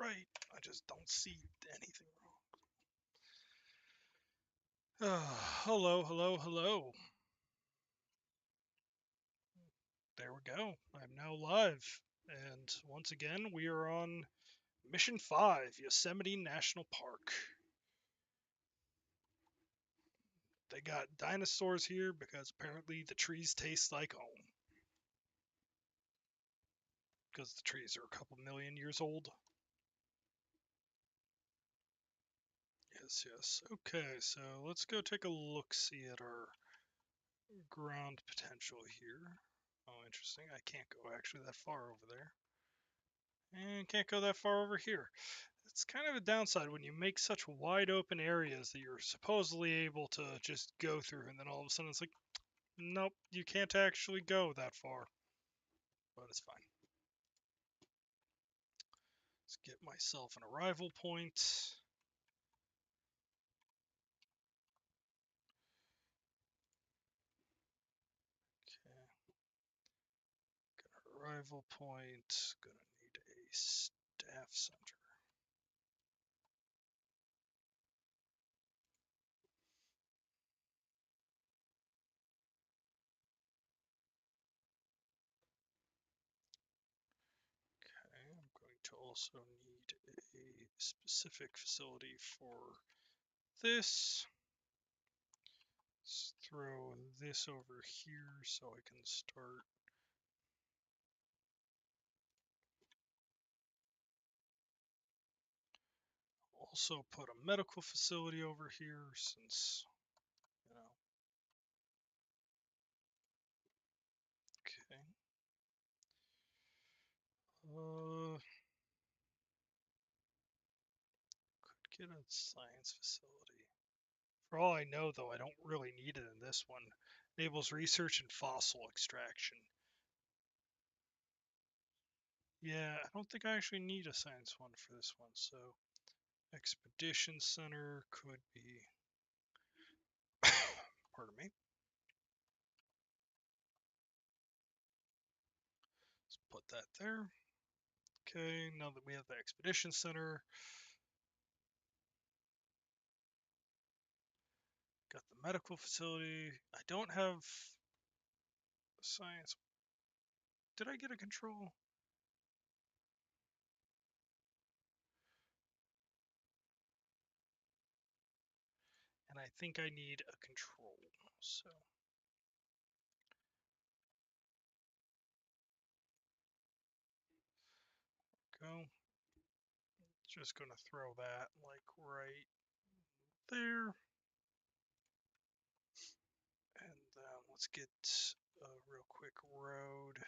right. I just don't see anything wrong. Hello, hello, hello. There we go. I'm now live. And once again, we are on Mission 5, Yosemite National Park. They got dinosaurs here because apparently the trees taste like home. Because the trees are a couple million years old. Yes, yes. Okay, so let's go take a look-see at our ground potential here. Oh, interesting. I can't go actually that far over there. And can't go that far over here. It's kind of a downside when you make such wide open areas that you're supposedly able to just go through, and then all of a sudden it's like, nope, you can't actually go that far. But it's fine. Let's get myself an arrival point. Okay. Got an arrival point. Gonna need a staff center. Okay, I'm going to also need a specific facility for this. Let's throw this over here so I can start. Also put a medical facility over here since, you know. Okay. Could get a science facility. For all I know, though, I don't really need it in this one. Enables research and fossil extraction. Yeah, I don't think I actually need a science one for this one, so expedition center could be, pardon me. Let's put that there. Okay, now that we have the expedition center, got the medical facility. I don't have science. Did I get a control? And I think I need a control. So go. Just gonna throw that like right there. And let's get a real quick road.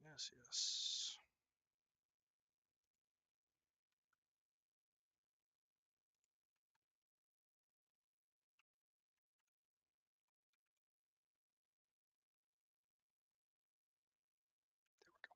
Yes, yes. There we go.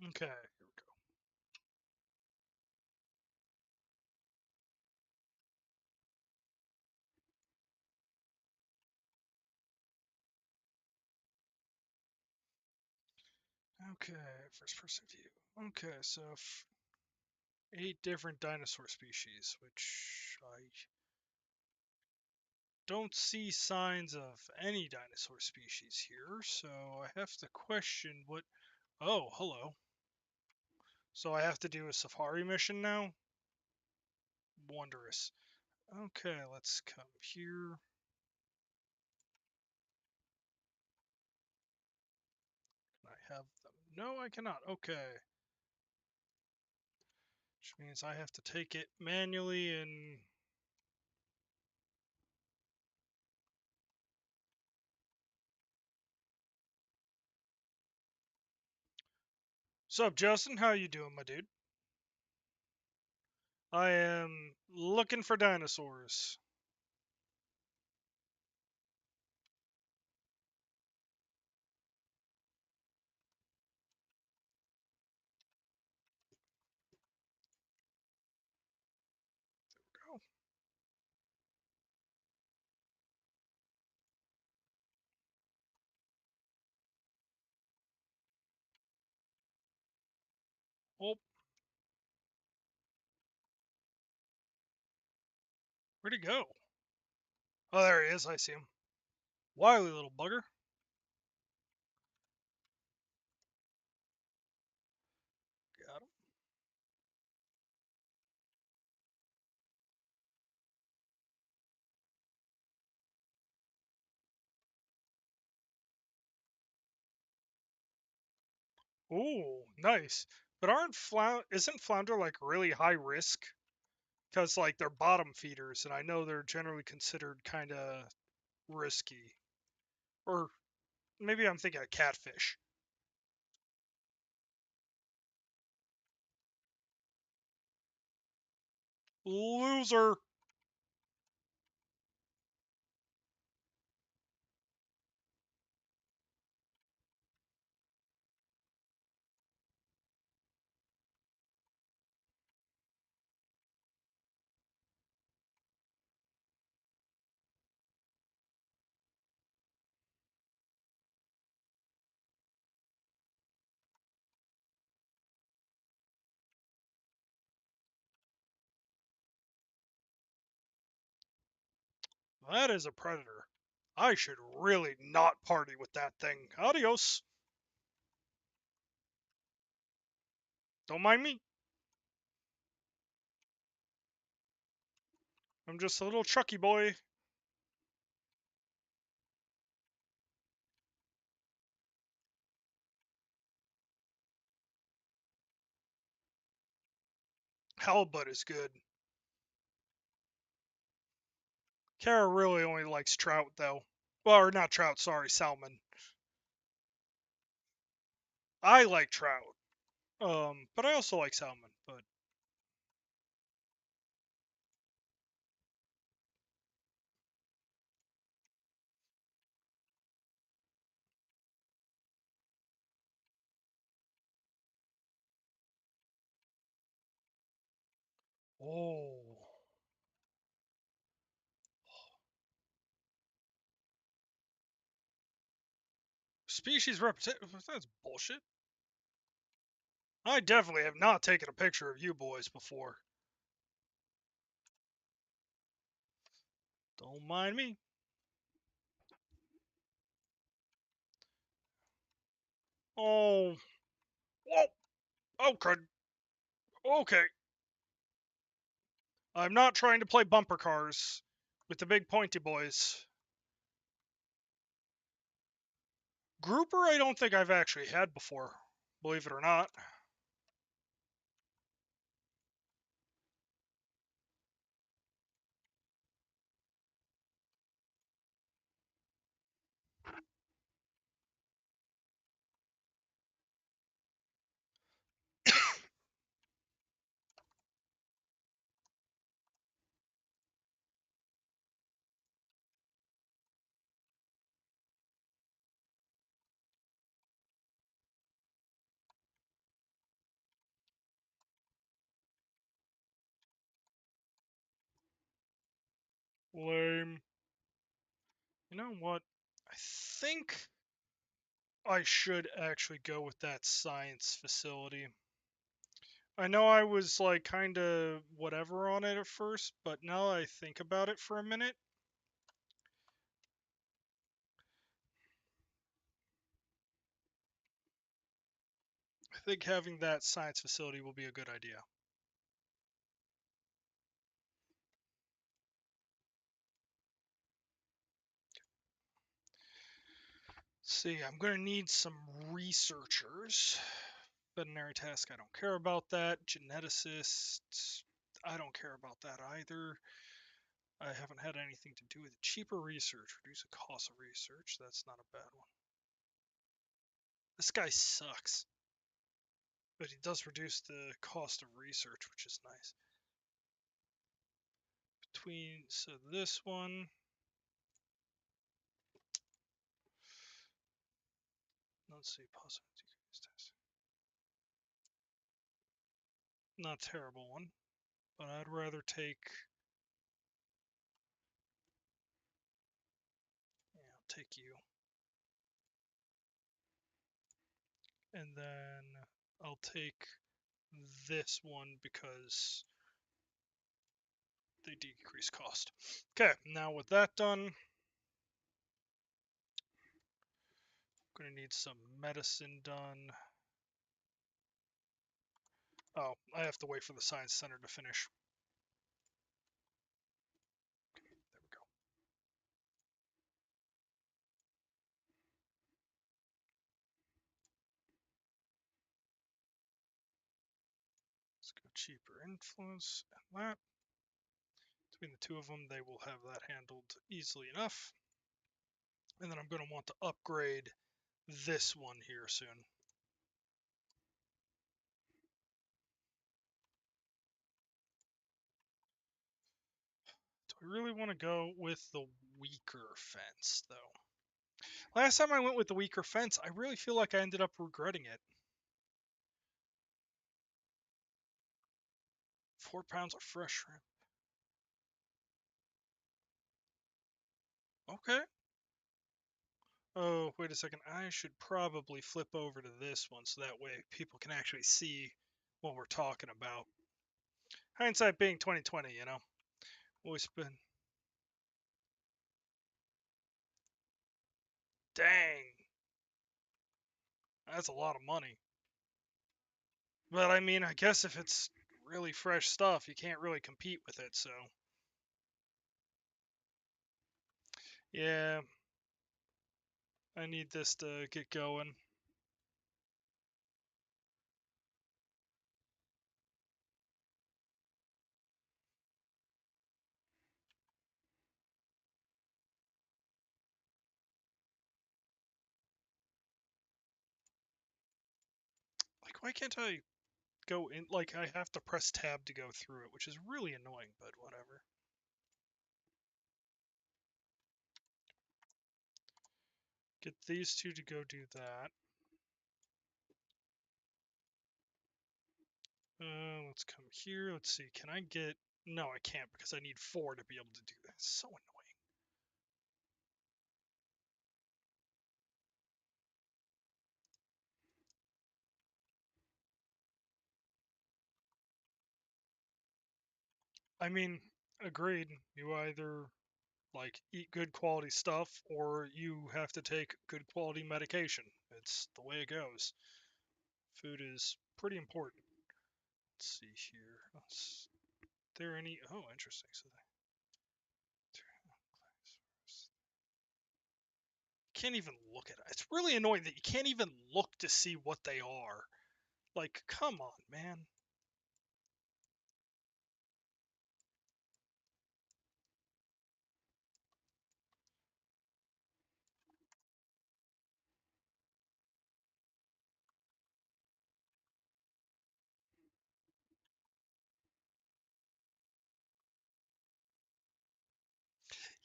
Okay, here we go. Okay, first person view. Okay, so 8 different dinosaur species, which I don't see signs of any dinosaur species here, so I have to question what. Oh, hello. So I have to do a safari mission now? wondrous. Okay, let's come here. Can I have them? No, I cannot. Okay. Which means I have to take it manually and... Sup, Justin? How you doing, my dude? I am looking for dinosaurs. Go. Oh, where'd he go? Oh, there he is. I see him. Wily little bugger. Got him. Ooh, nice. But isn't flounder like really high risk? Because like they're bottom feeders, and I know they're generally considered kind of risky. Or maybe I'm thinking of catfish. Loser. That is a predator. I should really not party with that thing. Adios. Don't mind me. I'm just a little Chucky boy. Halibut is good. Kara really only likes trout, though. Well, or not trout, sorry, salmon. I like trout. But I also like salmon. But oh, species representative. That's bullshit. I definitely have not taken a picture of you boys before. Don't mind me. Oh, whoa, okay, okay. I'm not trying to play bumper cars with the big pointy boys. Grouper, I don't think I've actually had before, believe it or not. Lame. You know what? I think I should actually go with that science facility. I know I was like kind of whatever on it at first, but now that I think about it for a minute, I think having that science facility will be a good idea. See, I'm going to need some researchers. Veterinary task, I don't care about that. Geneticists, I don't care about that either. I haven't had anything to do with it. Cheaper research, reduce the cost of research. That's not a bad one. This guy sucks. But he does reduce the cost of research, which is nice. So this one. Let's see, positive decrease test. Not a terrible one, but I'd rather take. Yeah, I'll take you. And then I'll take this one because they decrease cost. Okay, now with that done, I'm going to need some medicine done. Oh, I have to wait for the science center to finish. There we go. Let's go cheaper influence and that. Between the two of them, they will have that handled easily enough. And then I'm going to want to upgrade this one here soon. Do I really want to go with the weaker fence, though? Last time I went with the weaker fence, I really feel like I ended up regretting it. 4 pounds of fresh shrimp. Okay. Oh, wait a second. I should probably flip over to this one so that way people can actually see what we're talking about. Hindsight being 2020, you know. Always been. Dang. That's a lot of money. But I mean, I guess if it's really fresh stuff, you can't really compete with it, so. Yeah. I need this to get going. Like, why can't I go in? Like, I have to press tab to go through it, which is really annoying, but whatever. Get these two to go do that. Let's come here. Let's see. Can I get... No, I can't because I need 4 to be able to do that. It's so annoying. I mean, agreed. You either like eat good quality stuff or you have to take good quality medication. It's the way it goes. Food is pretty important. Let's see here. Is there any... Oh, interesting. So they can't even look at it. It's really annoying that you can't even look to see what they are. Like, come on, man.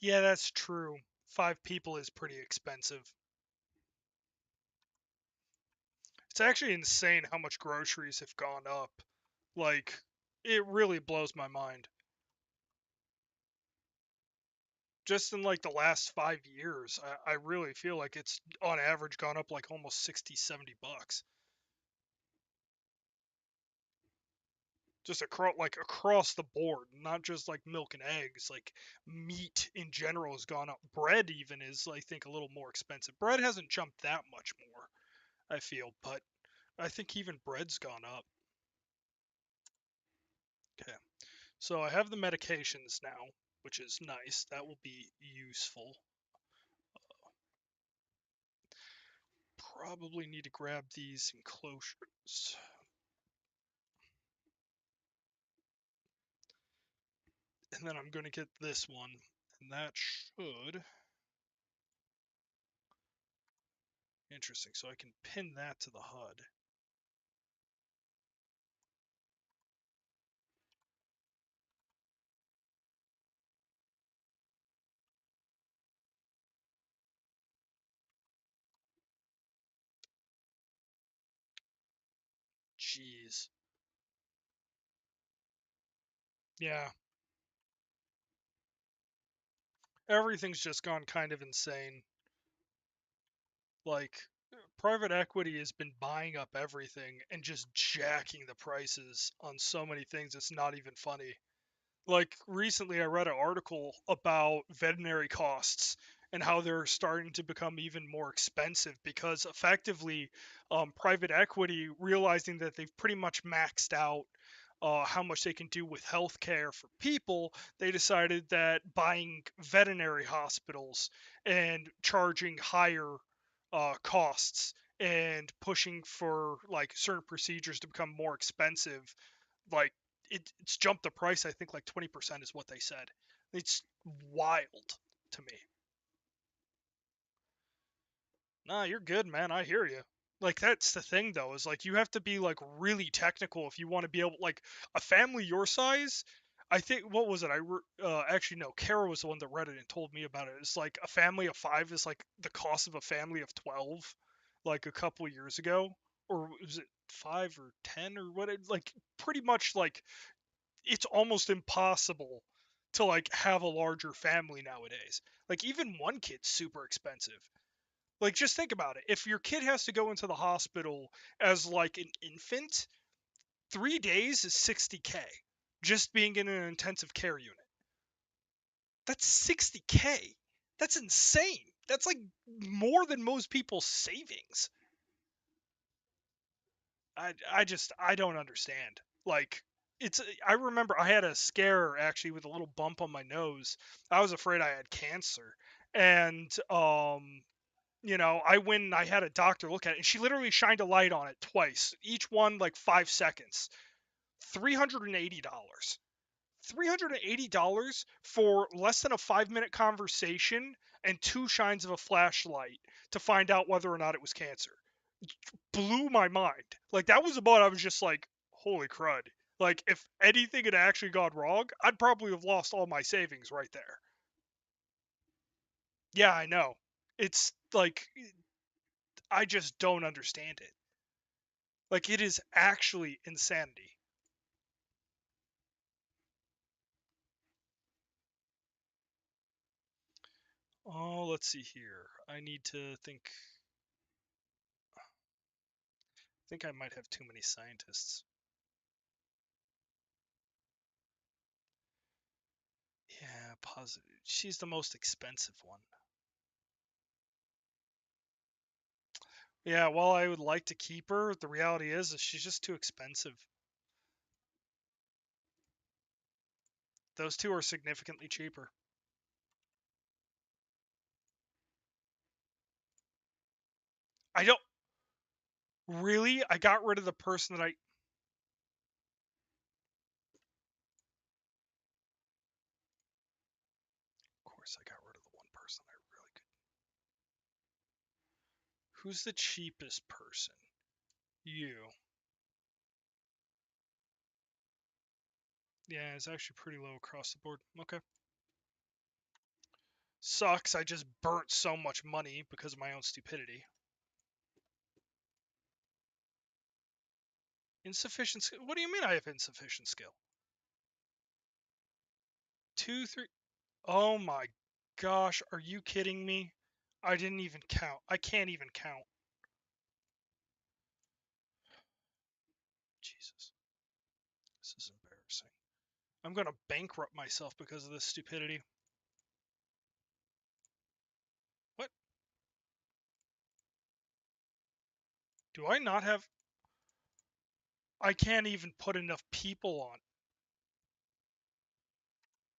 Yeah, that's true. 5 people is pretty expensive. It's actually insane how much groceries have gone up. Like, it really blows my mind. Just in like the last 5 years, I really feel like it's on average gone up like almost 60, $70. Just across the board, not just like milk and eggs. Like meat in general has gone up. Bread even is, I think, a little more expensive. Bread hasn't jumped that much more, I feel, but I think even bread's gone up. Okay. So I have the medications now, which is nice. That will be useful. probably need to grab these enclosures. And then I'm going to get this one, and that should... Interesting, so I can pin that to the HUD. Jeez. Yeah, everything's just gone kind of insane. Like, private equity has been buying up everything and just jacking the prices on so many things. It's not even funny. Like, recently I read an article about veterinary costs and how they're starting to become even more expensive because effectively, private equity, realizing that they've pretty much maxed out how much they can do with healthcare for people, they decided that buying veterinary hospitals and charging higher costs and pushing for like certain procedures to become more expensive, like it's jumped the price. I think like 20% is what they said. It's wild to me. Nah, you're good, man. I hear you. Like that's the thing though, is like you have to be like really technical if you want to be able, like, a family your size. I think, what was it? Actually no, Kara was the one that read it and told me about it. It's like a family of 5 is like the cost of a family of 12, like a couple years ago, or was it 5 or 10 or what? Like pretty much like it's almost impossible to like have a larger family nowadays. Like even one kid's super expensive. Like just think about it. If your kid has to go into the hospital as like an infant, 3 days is 60K just being in an intensive care unit. That's 60K. That's insane. That's like more than most people's savings. I don't understand. Like it's I remember I had a scare actually with a little bump on my nose. I was afraid I had cancer. And I went and I had a doctor look at it and she literally shined a light on it twice. Each one like 5 seconds. $380. $380 for less than a 5-minute conversation and 2 shines of a flashlight to find out whether or not it was cancer. Blew my mind. Like that was about, I was just like, holy crud. Like if anything had actually gone wrong, I'd probably have lost all my savings right there. Yeah, I know. It's like I just don't understand it. Like it is actually insanity. Oh, let's see here. I need to think I might have too many scientists. Yeah, positive. She's the most expensive one. Yeah, while I would like to keep her, the reality is she's just too expensive. Those two are significantly cheaper. I don't really. I got rid of the person that I. Of course, I got rid of the one person I really could. Who's the cheapest person? You. Yeah, it's actually pretty low across the board. Okay. Sucks. I just burnt so much money because of my own stupidity. Insufficient skill? What do you mean I have insufficient skill? 2, 3. Oh my gosh, are you kidding me? I didn't even count. I can't even count. Jesus. This is embarrassing. I'm gonna bankrupt myself because of this stupidity. What? Do I not have... I can't even put enough people on.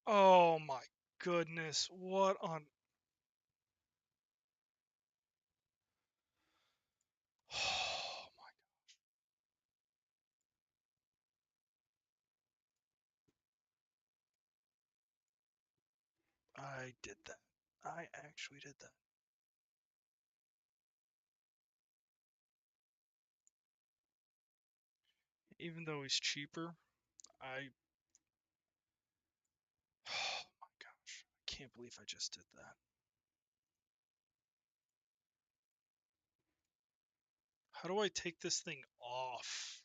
Oh my goodness. What on... I did that. I actually did that. Even though he's cheaper, I. Oh my gosh. I can't believe I just did that. How do I take this thing off?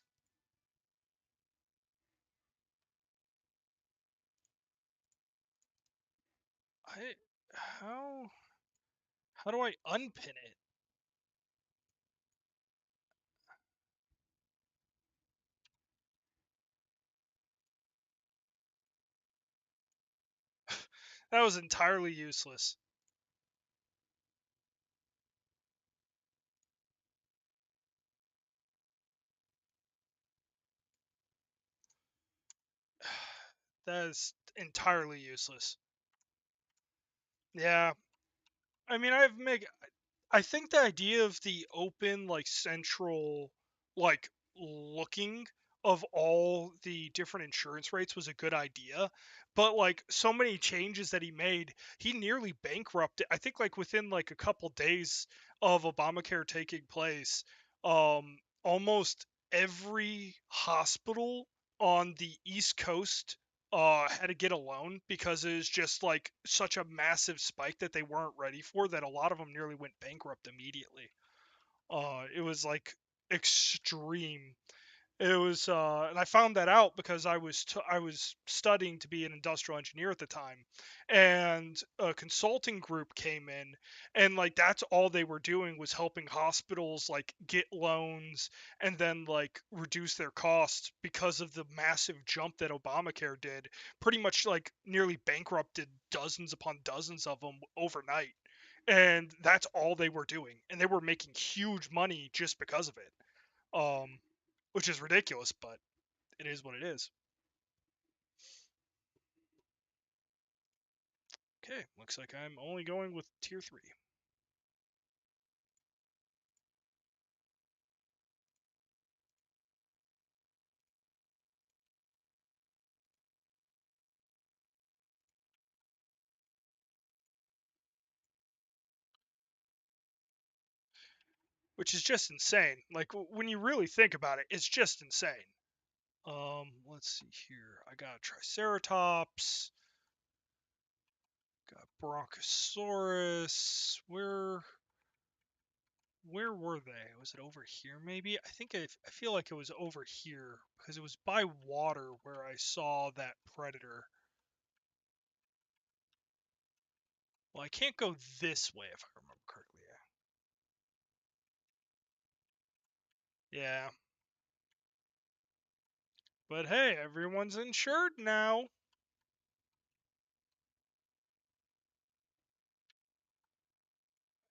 I. How. How do I unpin it? That was entirely useless. That is entirely useless. Yeah. I mean, I think the idea of the open, like central, like looking of all the different insurance rates was a good idea, but like so many changes that he made, he nearly bankrupted. I think like within like a couple days of Obamacare taking place, almost every hospital on the East Coast had to get a loan because it was just like such a massive spike that they weren't ready for that a lot of them nearly went bankrupt immediately. It was like extreme. It was, and I found that out because I was studying to be an industrial engineer at the time, and a consulting group came in, and like that's all they were doing was helping hospitals like get loans and then like reduce their costs because of the massive jump that Obamacare did. Pretty much like nearly bankrupted dozens upon dozens of them overnight, and that's all they were doing, and they were making huge money just because of it. Which is ridiculous, but it is what it is. Okay, looks like I'm only going with tier 3. Which is just insane. Like, when you really think about it, it's just insane. Let's see here. I got Triceratops, got Bronchosaurus. Where were they? Was it over here maybe? I feel like it was over here because it was by water where I saw that predator. Well, I can't go this way if I remember correctly. Yeah. But hey, everyone's insured now.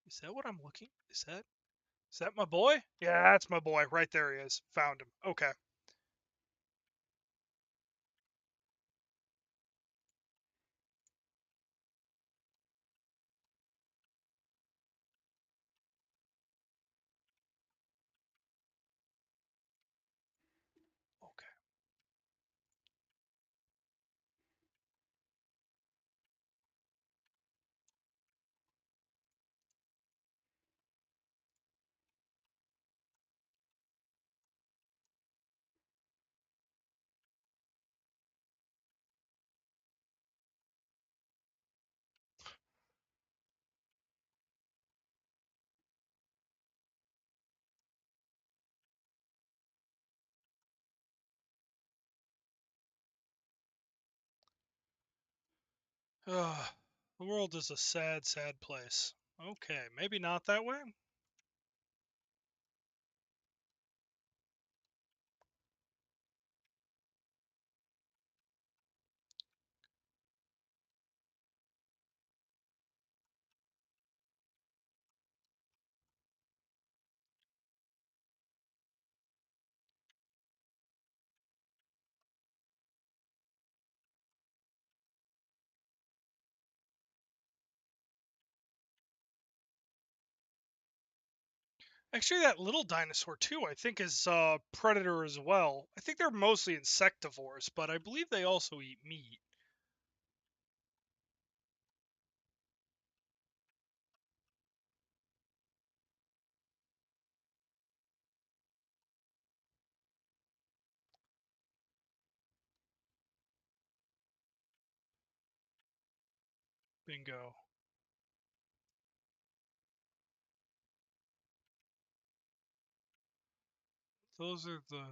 Is that what I'm looking? Is that my boy? Yeah, that's my boy. Right there he is. Found him. Okay. Okay. Ugh, the world is a sad, sad place. Okay, maybe not that way. Actually, that little dinosaur too, I think, is predator as well. I think they're mostly insectivores, but I believe they also eat meat. Bingo. Those are the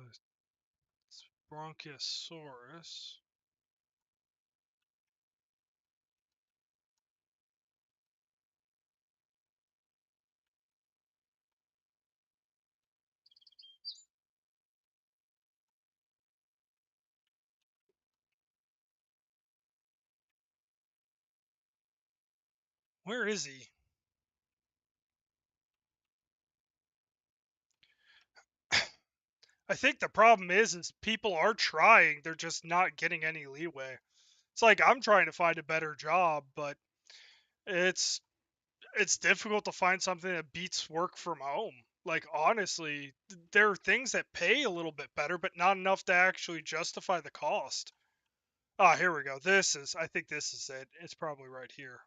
Bronchiosaurus. Where is he? I think the problem is people are trying, they're just not getting any leeway. It's like I'm trying to find a better job, but it's it's difficult to find something that beats work from home. Like honestly, there are things that pay a little bit better, but not enough to actually justify the cost. Ah, here we go. I think this is it. It's probably right here.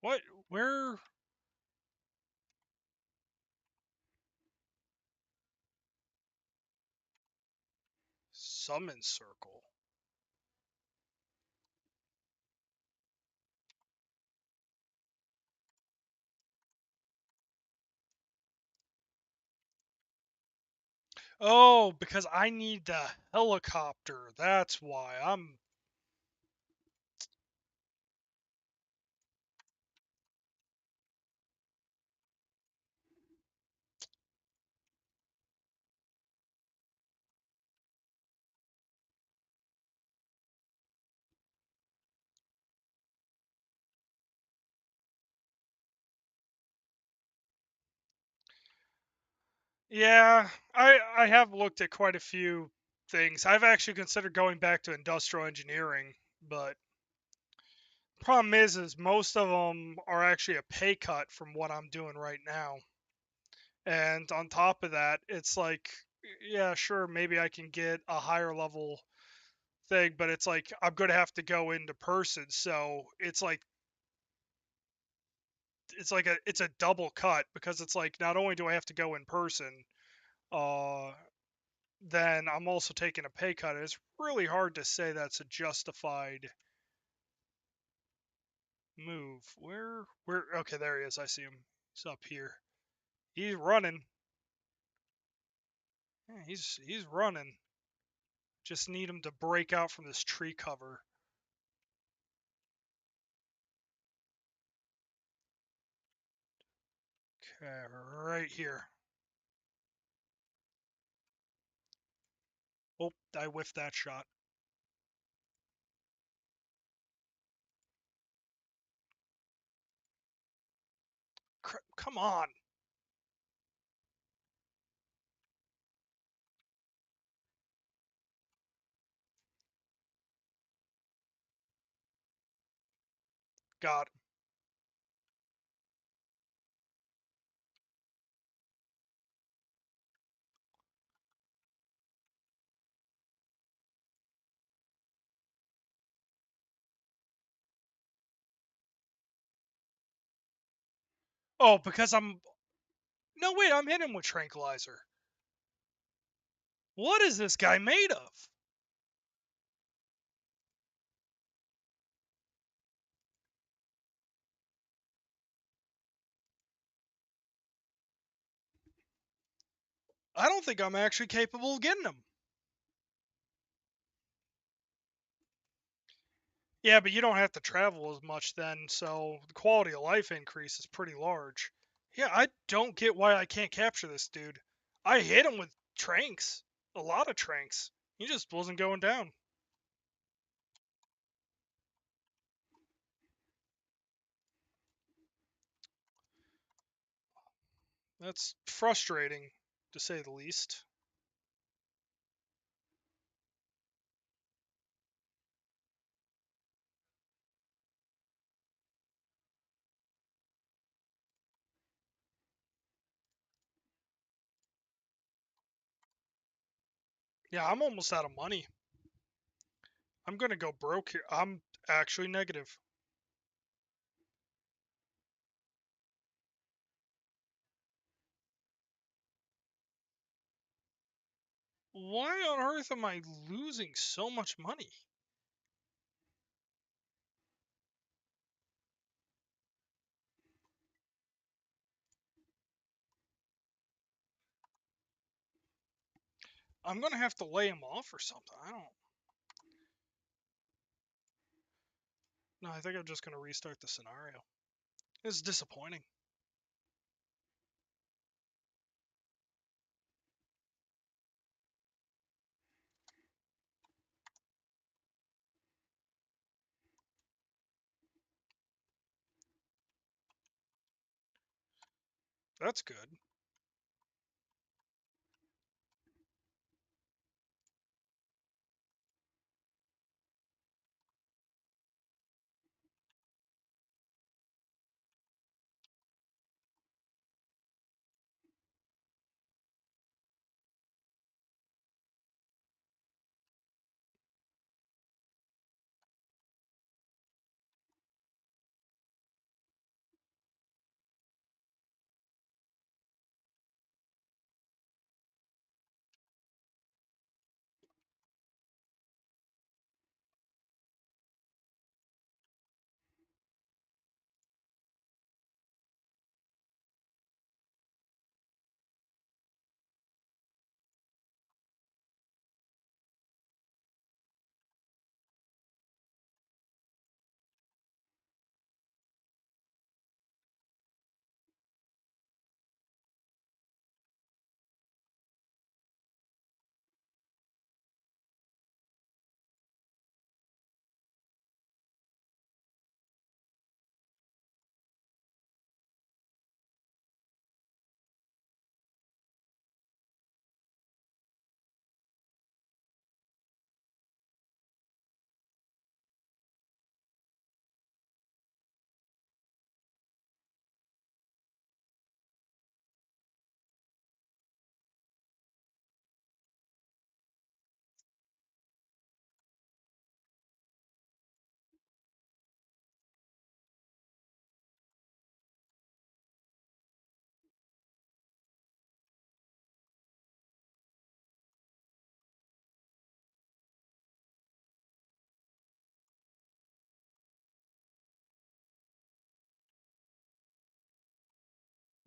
What? Where? Summon circle. Oh, because I need the helicopter. That's why. I'm Yeah, I have looked at quite a few things. I've actually considered going back to industrial engineering, but problem is most of them are actually a pay cut from what I'm doing right now. And on top of that, it's like, yeah, sure, maybe I can get a higher level thing, but it's like I'm going to have to go into person, so it's a double cut because it's like not only do I have to go in person, uh then I'm also taking a pay cut. It's really hard to say that's a justified move. Where okay, there he is. I see him. He's up here. He's running. Yeah, he's running. Just need him to break out from this tree cover. Okay, right here. Oh, I whiffed that shot. Come on. Got him. Oh, because I'm no wait, I'm hitting him with tranquilizer. What is this guy made of? I don't think I'm actually capable of getting him. Yeah, but you don't have to travel as much then, so the quality of life increase is pretty large. Yeah, I don't get why I can't capture this dude. I hit him with tranks, a lot of tranks. He just wasn't going down. That's frustrating, to say the least. Yeah, I'm almost out of money. I'm gonna go broke here. I'm actually negative. Why on earth am I losing so much money? I'm gonna have to lay him off or something. I don't. No, I think I'm just gonna restart the scenario. It's disappointing. That's good.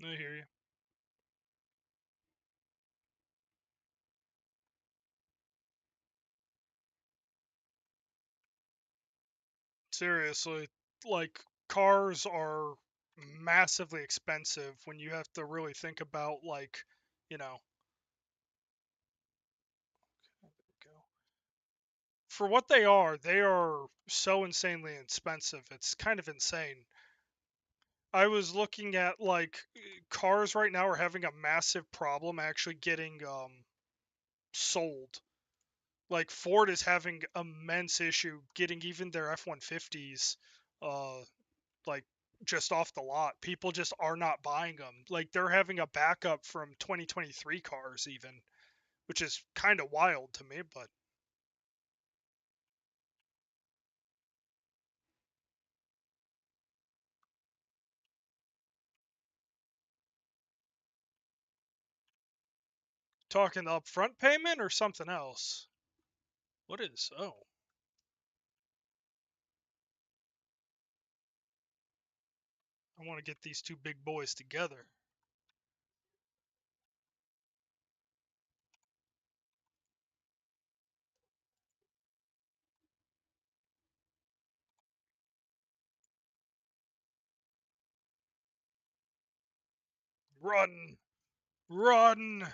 I hear you. Seriously, like cars are massively expensive when you have to really think about like, you know, there we go. For what they are so insanely expensive. It's kind of insane. I was looking at like cars right now are having a massive problem actually getting sold. Like Ford is having immense issue getting even their F-150s uh like just off the lot. People just are not buying them. Like they're having a backup from 2023 cars even, which is kind of wild to me, but talking upfront payment or something else. What is? Oh, I want to get these two big boys together. Run, run. There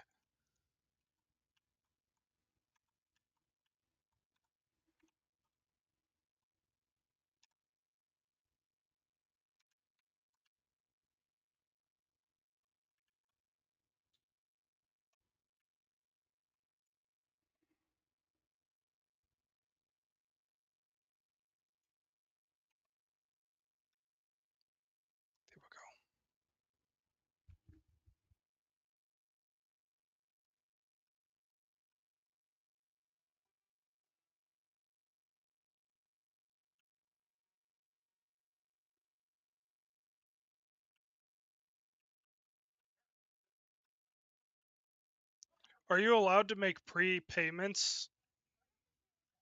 we go. Are you allowed to make prepayments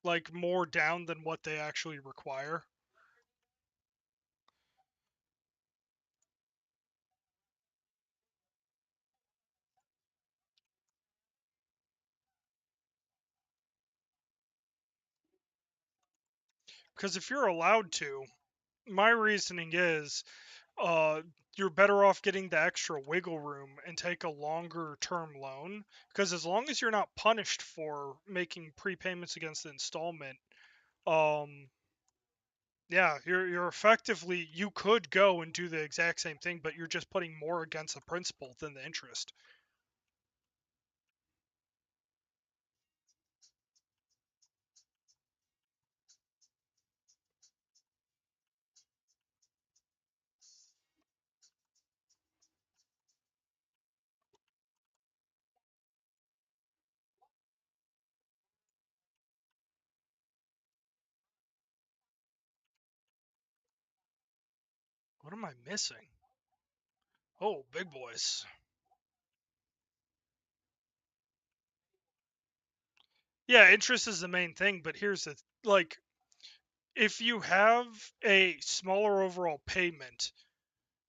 like more down than what they actually require? Because if you're allowed to, my reasoning is uh, you're better off getting the extra wiggle room and take a longer term loan. Because as long as you're not punished for making prepayments against the installment, um, yeah, you're effectively you could go and do the exact same thing, but you're just putting more against the principal than the interest. What am I missing? Oh, big boys. Yeah, interest is the main thing, but here's the like if you have a smaller overall payment,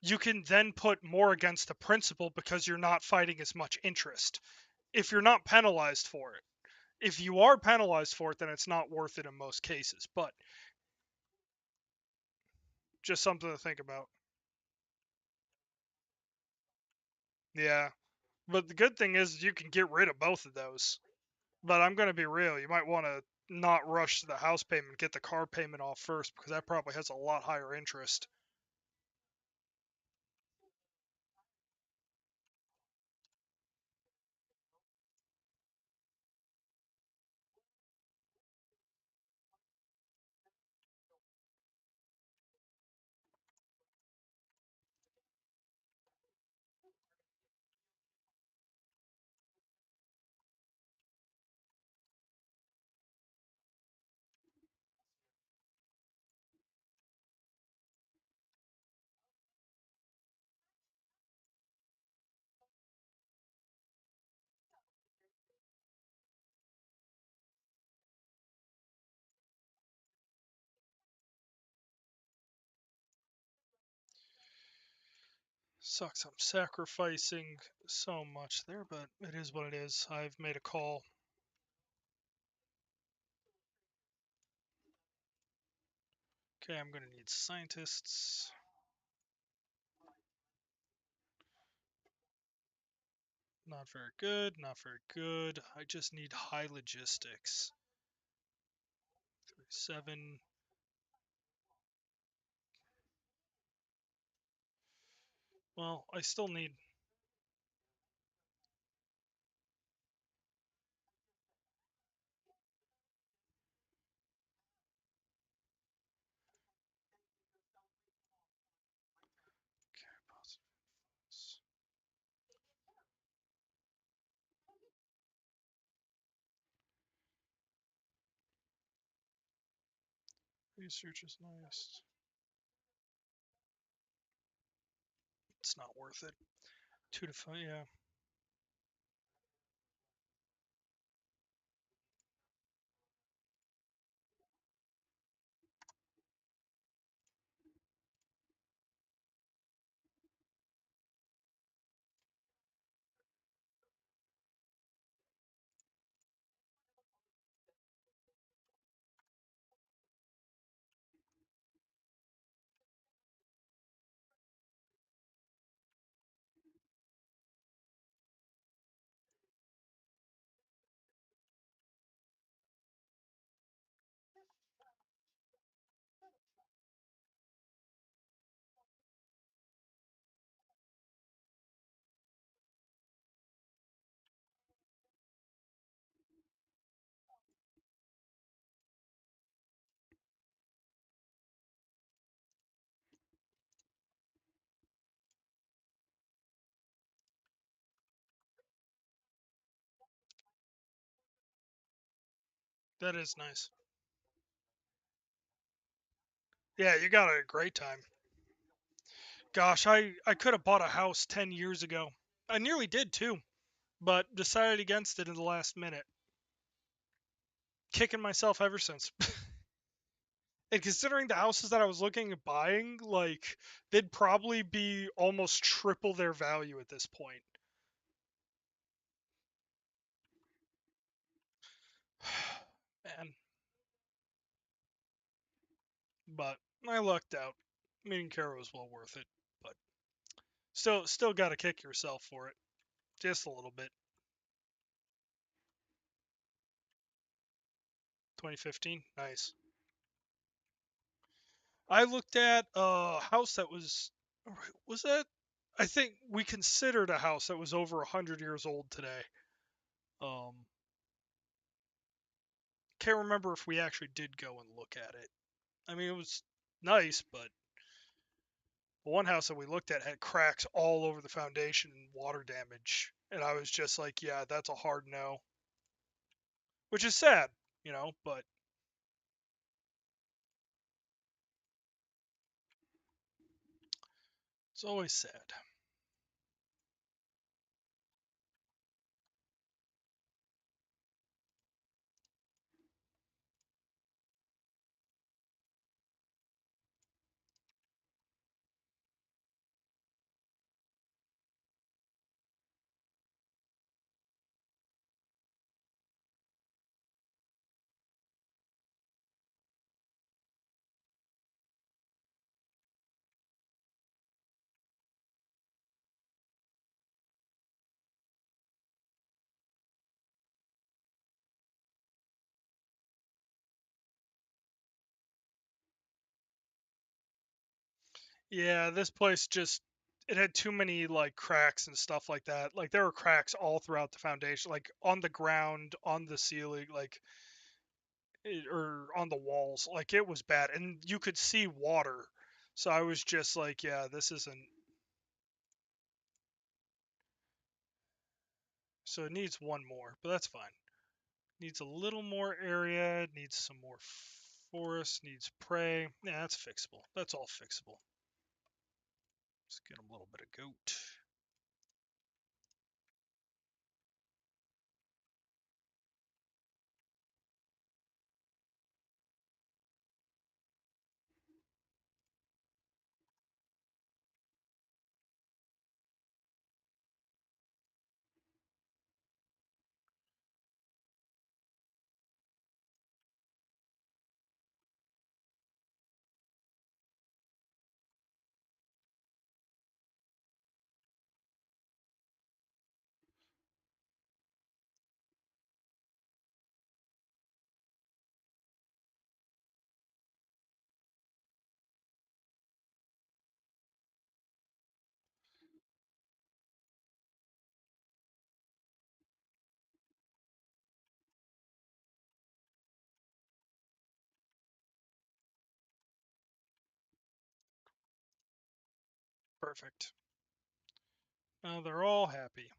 you can then put more against the principal because you're not fighting as much interest. If you're not penalized for it. If you are penalized for it, then it's not worth it in most cases, but just something to think about. Yeah. But the good thing is you can get rid of both of those. But I'm going to be real. You might want to not rush to the house payment, get the car payment off first because that probably has a lot higher interest. Sucks I'm sacrificing so much there, but it is what it is. I've made a call. Okay, I'm going to need scientists. Not very good, not very good. I just need high logistics. 37. Well, I still need. Okay, positive influence. Research is nice. It's not worth it. 2 to 5, yeah. That is nice. Yeah, you got a great time. Gosh, I could have bought a house 10 years ago. I nearly did too, but decided against it in the last minute. Kicking myself ever since. And considering the houses that I was looking at buying, like, they'd probably be almost triple their value at this point. Man. But I lucked out. Meeting Kara was well worth it. But still got to kick yourself for it. Just a little bit. 2015? Nice. I looked at a house that was that? I think we considered a house that was over 100 years old today. Um, can't remember if we actually did go and look at it. I mean, it was nice, but the one house that we looked at had cracks all over the foundation and water damage. And I was just like, yeah, that's a hard no. Which is sad, but it's always sad. Yeah, this place just it had too many like cracks and stuff like that. Like there were cracks all throughout the foundation, like on the ground, on the ceiling, or on the walls. Like it was bad, and you could see water. So I was just like, yeah, this isn't. So it needs one more, but that's fine. Needs a little more area. Needs some more forest. Needs prey. Yeah, that's fixable. That's all fixable. Let's get a little bit of goat. Perfect. Now they're all happy.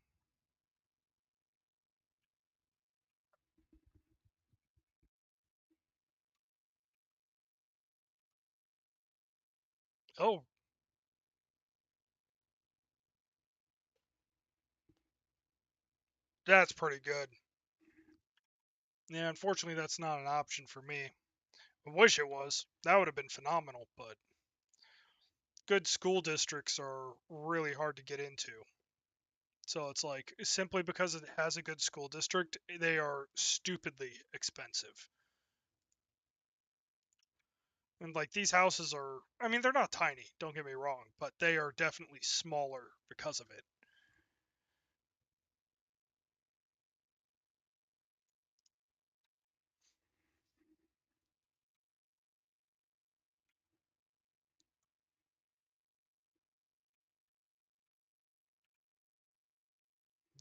Oh, that's pretty good. Yeah, unfortunately, that's not an option for me. I wish it was. That would have been phenomenal, but good school districts are really hard to get into. So it's like simply because it has a good school district, they are stupidly expensive. And like these houses are, I mean, they're not tiny, don't get me wrong, but they are definitely smaller because of it.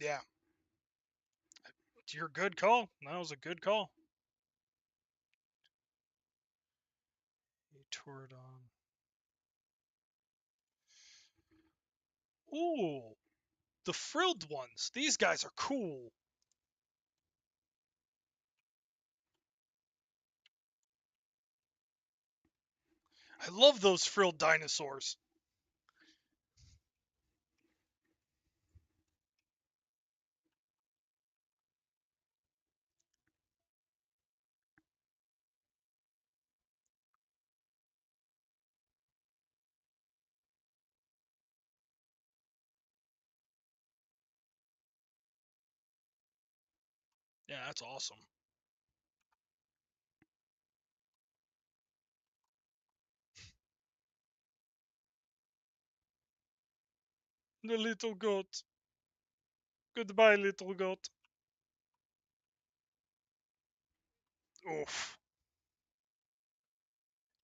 Yeah, your good call. That was a good call. You toured on. Ooh, the frilled ones. These guys are cool. I love those frilled dinosaurs. Yeah, that's awesome. The little goat. Goodbye, little goat. Oof.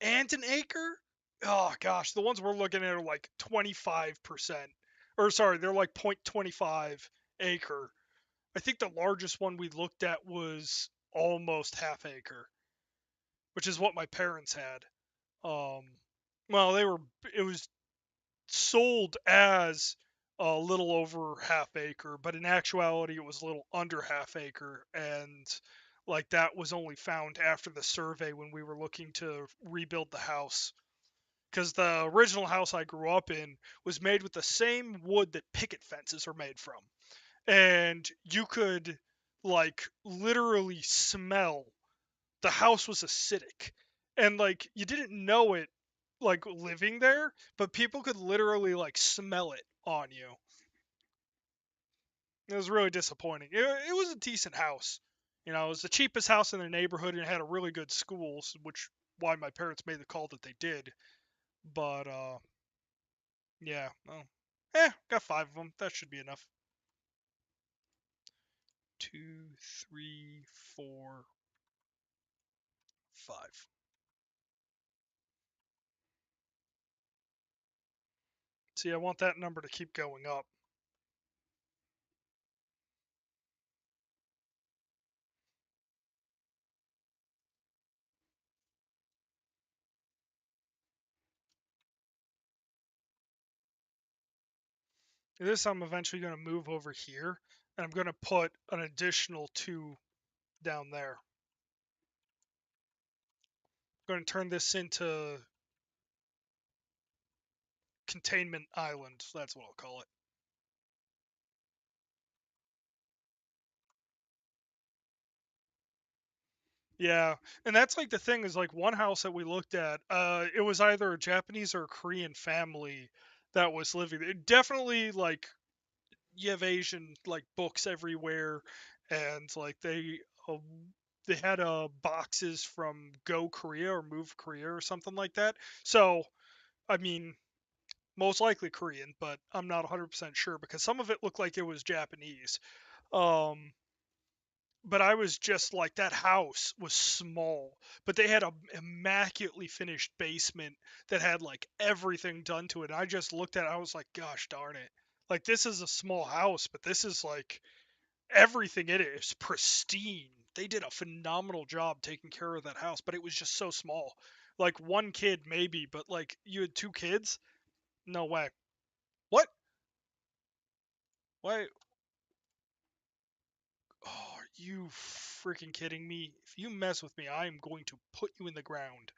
And an acre? Oh gosh, the ones we're looking at are like 25%. Or sorry, they're like 0.25 acre. I think the largest one we looked at was almost half acre, which is what my parents had. Um, well, it was sold as a little over half acre, but in actuality, it was a little under half acre. And like that was only found after the survey when we were looking to rebuild the house. Because the original house I grew up in was made with the same wood that picket fences are made from. And you could like literally smell the house was acidic, and like you didn't know it like living there, but people could literally like smell it on you. It was really disappointing. It was a decent house. You know, it was the cheapest house in the neighborhood and it had a really good schools, which why my parents made the call that they did. But yeah, well, got 5 of them. That should be enough. 2, 3, 4, 5. See, I want that number to keep going up. This I'm eventually going to move over here, and I'm going to put an additional 2 down there. I'm going to turn this into containment island. That's what I'll call it. Yeah, and that's like the thing is like one house that we looked at. It was either a Japanese or a Korean family that was living there. Definitely like you have Asian like books everywhere, and like they had boxes from Go Korea or Move Korea or something like that. So I mean, most likely Korean, but I'm not 100% sure because some of it looked like it was Japanese. Um, but I was just like that house was small, but they had a immaculately finished basement that had like everything done to it. I just looked at it, I was like, gosh darn it. Like this is a small house, but this is like everything in it is pristine. They did a phenomenal job taking care of that house, but it was just so small. Like one kid maybe, but like you had 2 kids? No way. What? Why? Oh, are you freaking kidding me? If you mess with me, I am going to put you in the ground.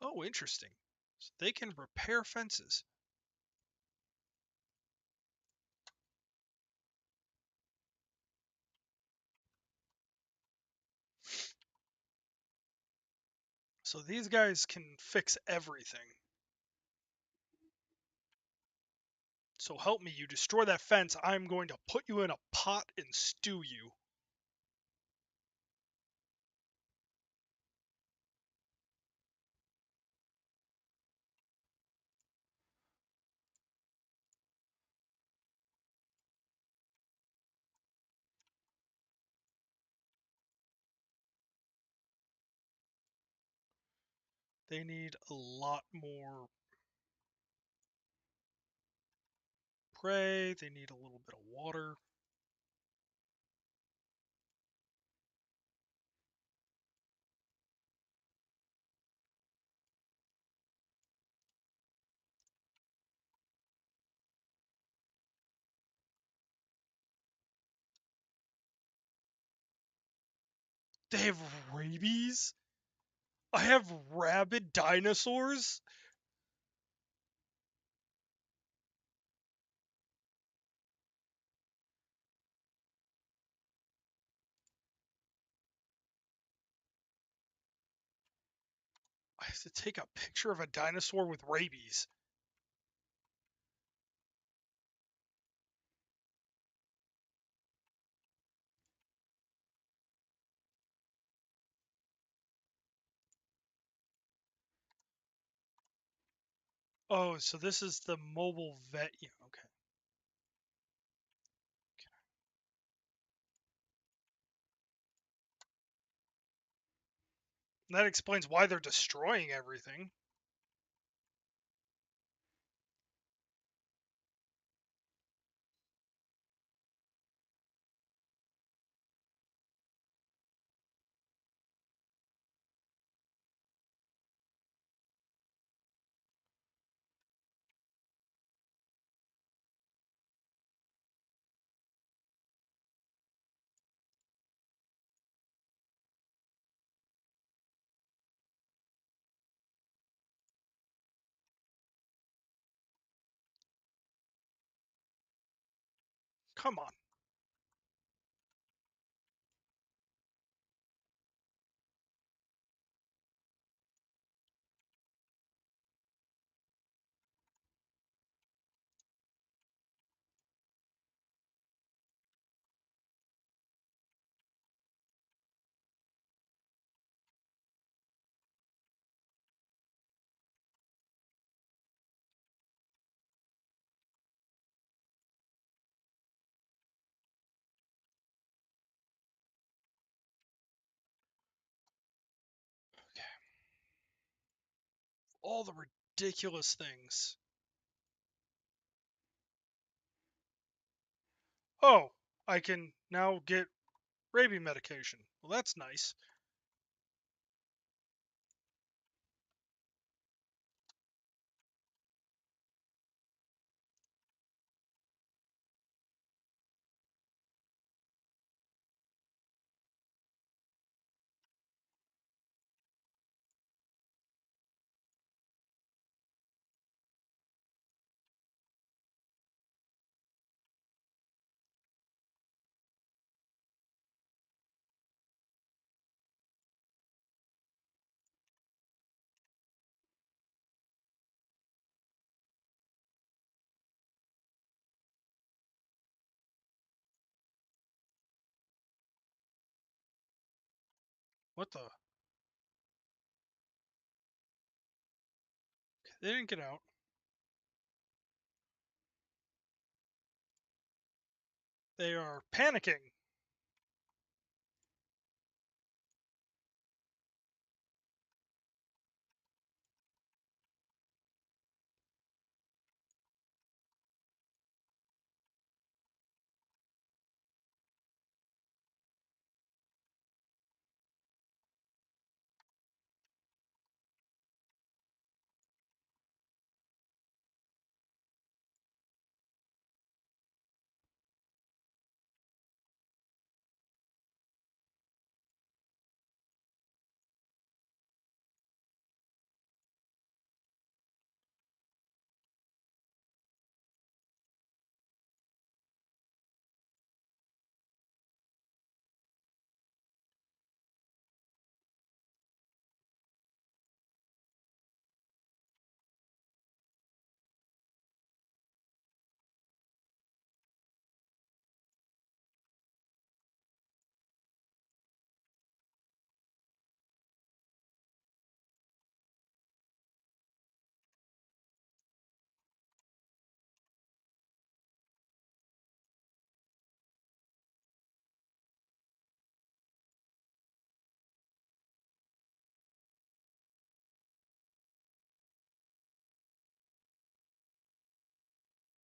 Oh, interesting. So they can repair fences. So these guys can fix everything. So help me, you destroy that fence, I'm going to put you in a pot and stew you. They need a lot more prey. They need a little bit of water. They have rabies? I have rabid dinosaurs? I have to take a picture of a dinosaur with rabies. Oh, so this is the mobile vet. Yeah, okay. That explains why they're destroying everything. Come on. All the ridiculous things. Oh, I can now get rabies medication. Well, that's nice. What the? They didn't get out. They are panicking.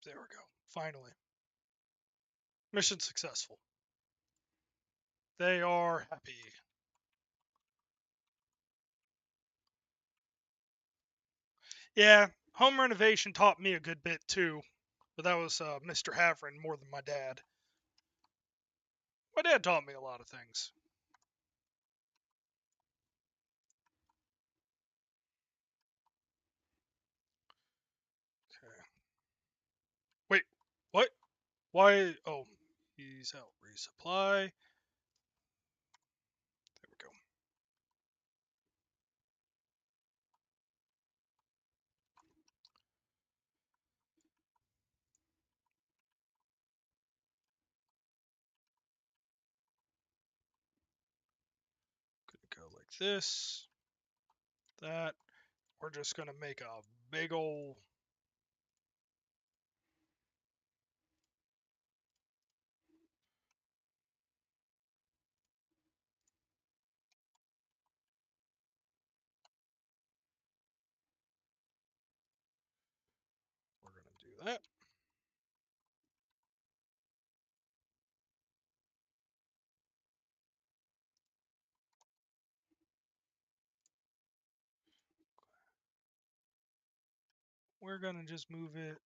There we go. Finally. Mission successful. They are happy. Yeah, home renovation taught me a good bit too, but that was Mr. Havrin more than my dad. My dad taught me a lot of things. Okay. Wait, what? Why? Oh, he's out. Resupply. There we go. Gonna go like this. That. We're just gonna make a big ol' that. We're gonna just move it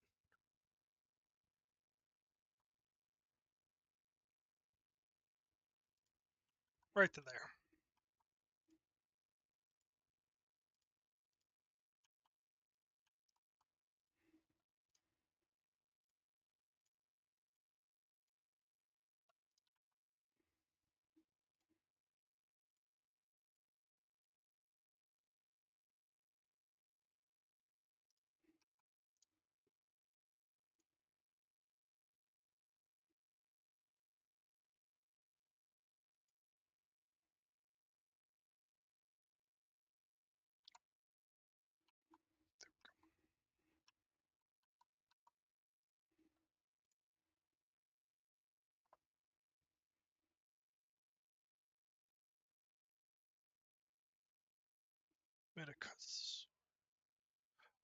right to there. Metacus.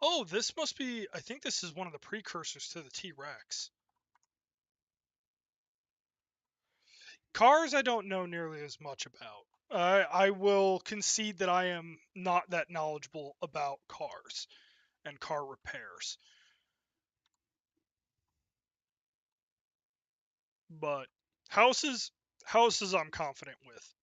Oh, this must be. I think this is one of the precursors to the T-Rex. Cars, I don't know nearly as much about. I will concede that I am not that knowledgeable about cars and car repairs. But houses, houses, I'm confident with.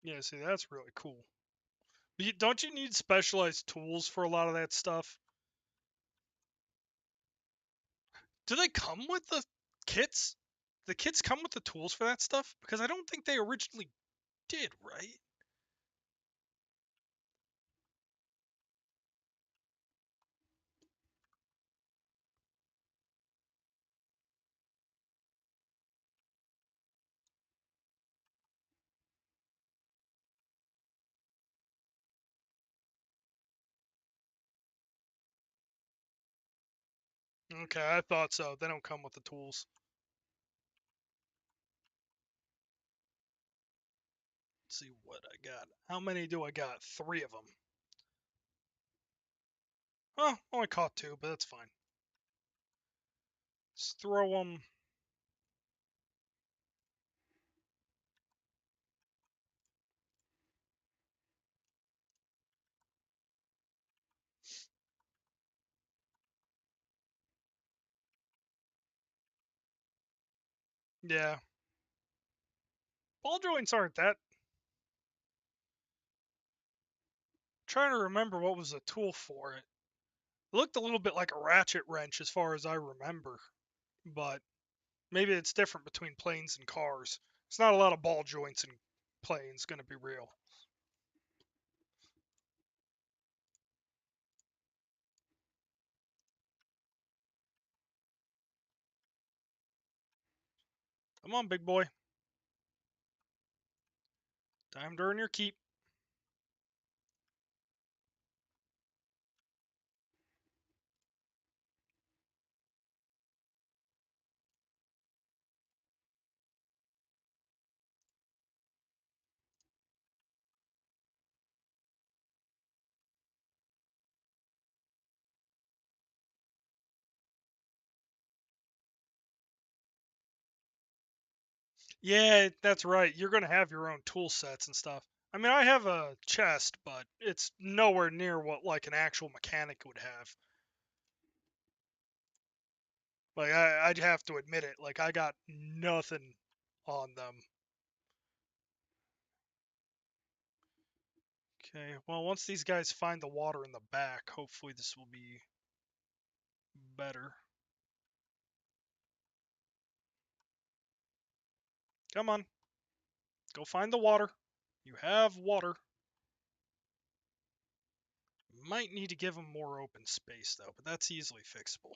Yeah, see, that's really cool. But don't you need specialized tools for a lot of that stuff? Do they come with the kits? The kits come with the tools for that stuff? Because I don't think they originally did, right? Okay, I thought so. They don't come with the tools. Let's see what I got. How many do I got? 3 of them. Oh, only caught 2, but that's fine. Let's throw them. Yeah. Ball joints aren't that. Trying to remember what was the tool for it. It looked a little bit like a ratchet wrench as far as I remember, but maybe it's different between planes and cars. It's not a lot of ball joints in planes, gonna be real. Come on, big boy. Time to earn your keep. Yeah, that's right. You're gonna have your own tool sets and stuff. I mean, I have a chest, but it's nowhere near what like an actual mechanic would have. Like I'd have to admit it. Like I got nothing on them. Okay. Well, once these guys find the water in the back, hopefully this will be better. Come on. Go find the water. You have water. Might need to give them more open space, though, but that's easily fixable.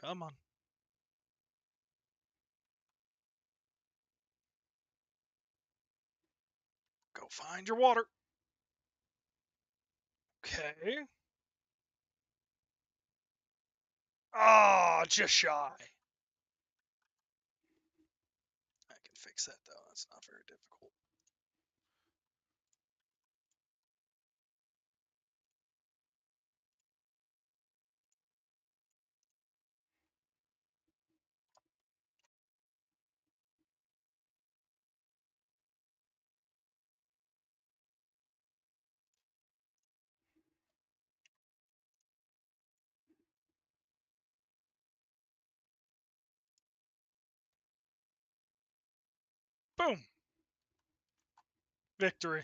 Come on. Go find your water. Okay. Ah, just shy. I can fix that, though. That's not very difficult. Boom. Victory.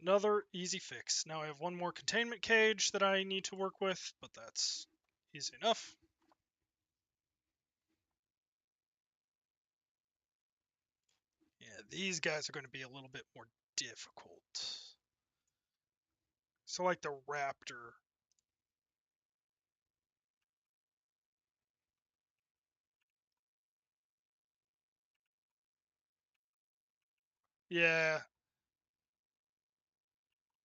Another easy fix. Now I have one more containment cage that I need to work with, but that's easy enough. Yeah, these guys are going to be a little bit more difficult. So like the raptor. Yeah.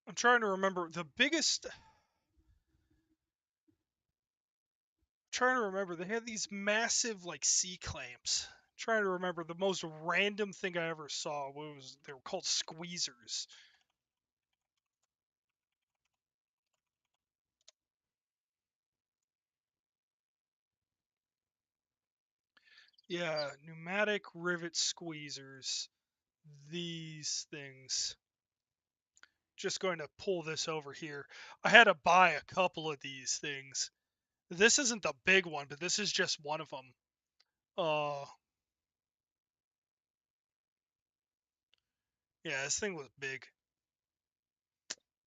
I'm trying to remember the biggest. Trying to remember, they had these massive like sea clamps. Trying to remember the most random thing I ever saw was they were called squeezers. Yeah, pneumatic rivet squeezers. These things. Just going to pull this over here. I had to buy a couple of these things. This isn't the big one, but this is just one of them. Yeah, this thing was big.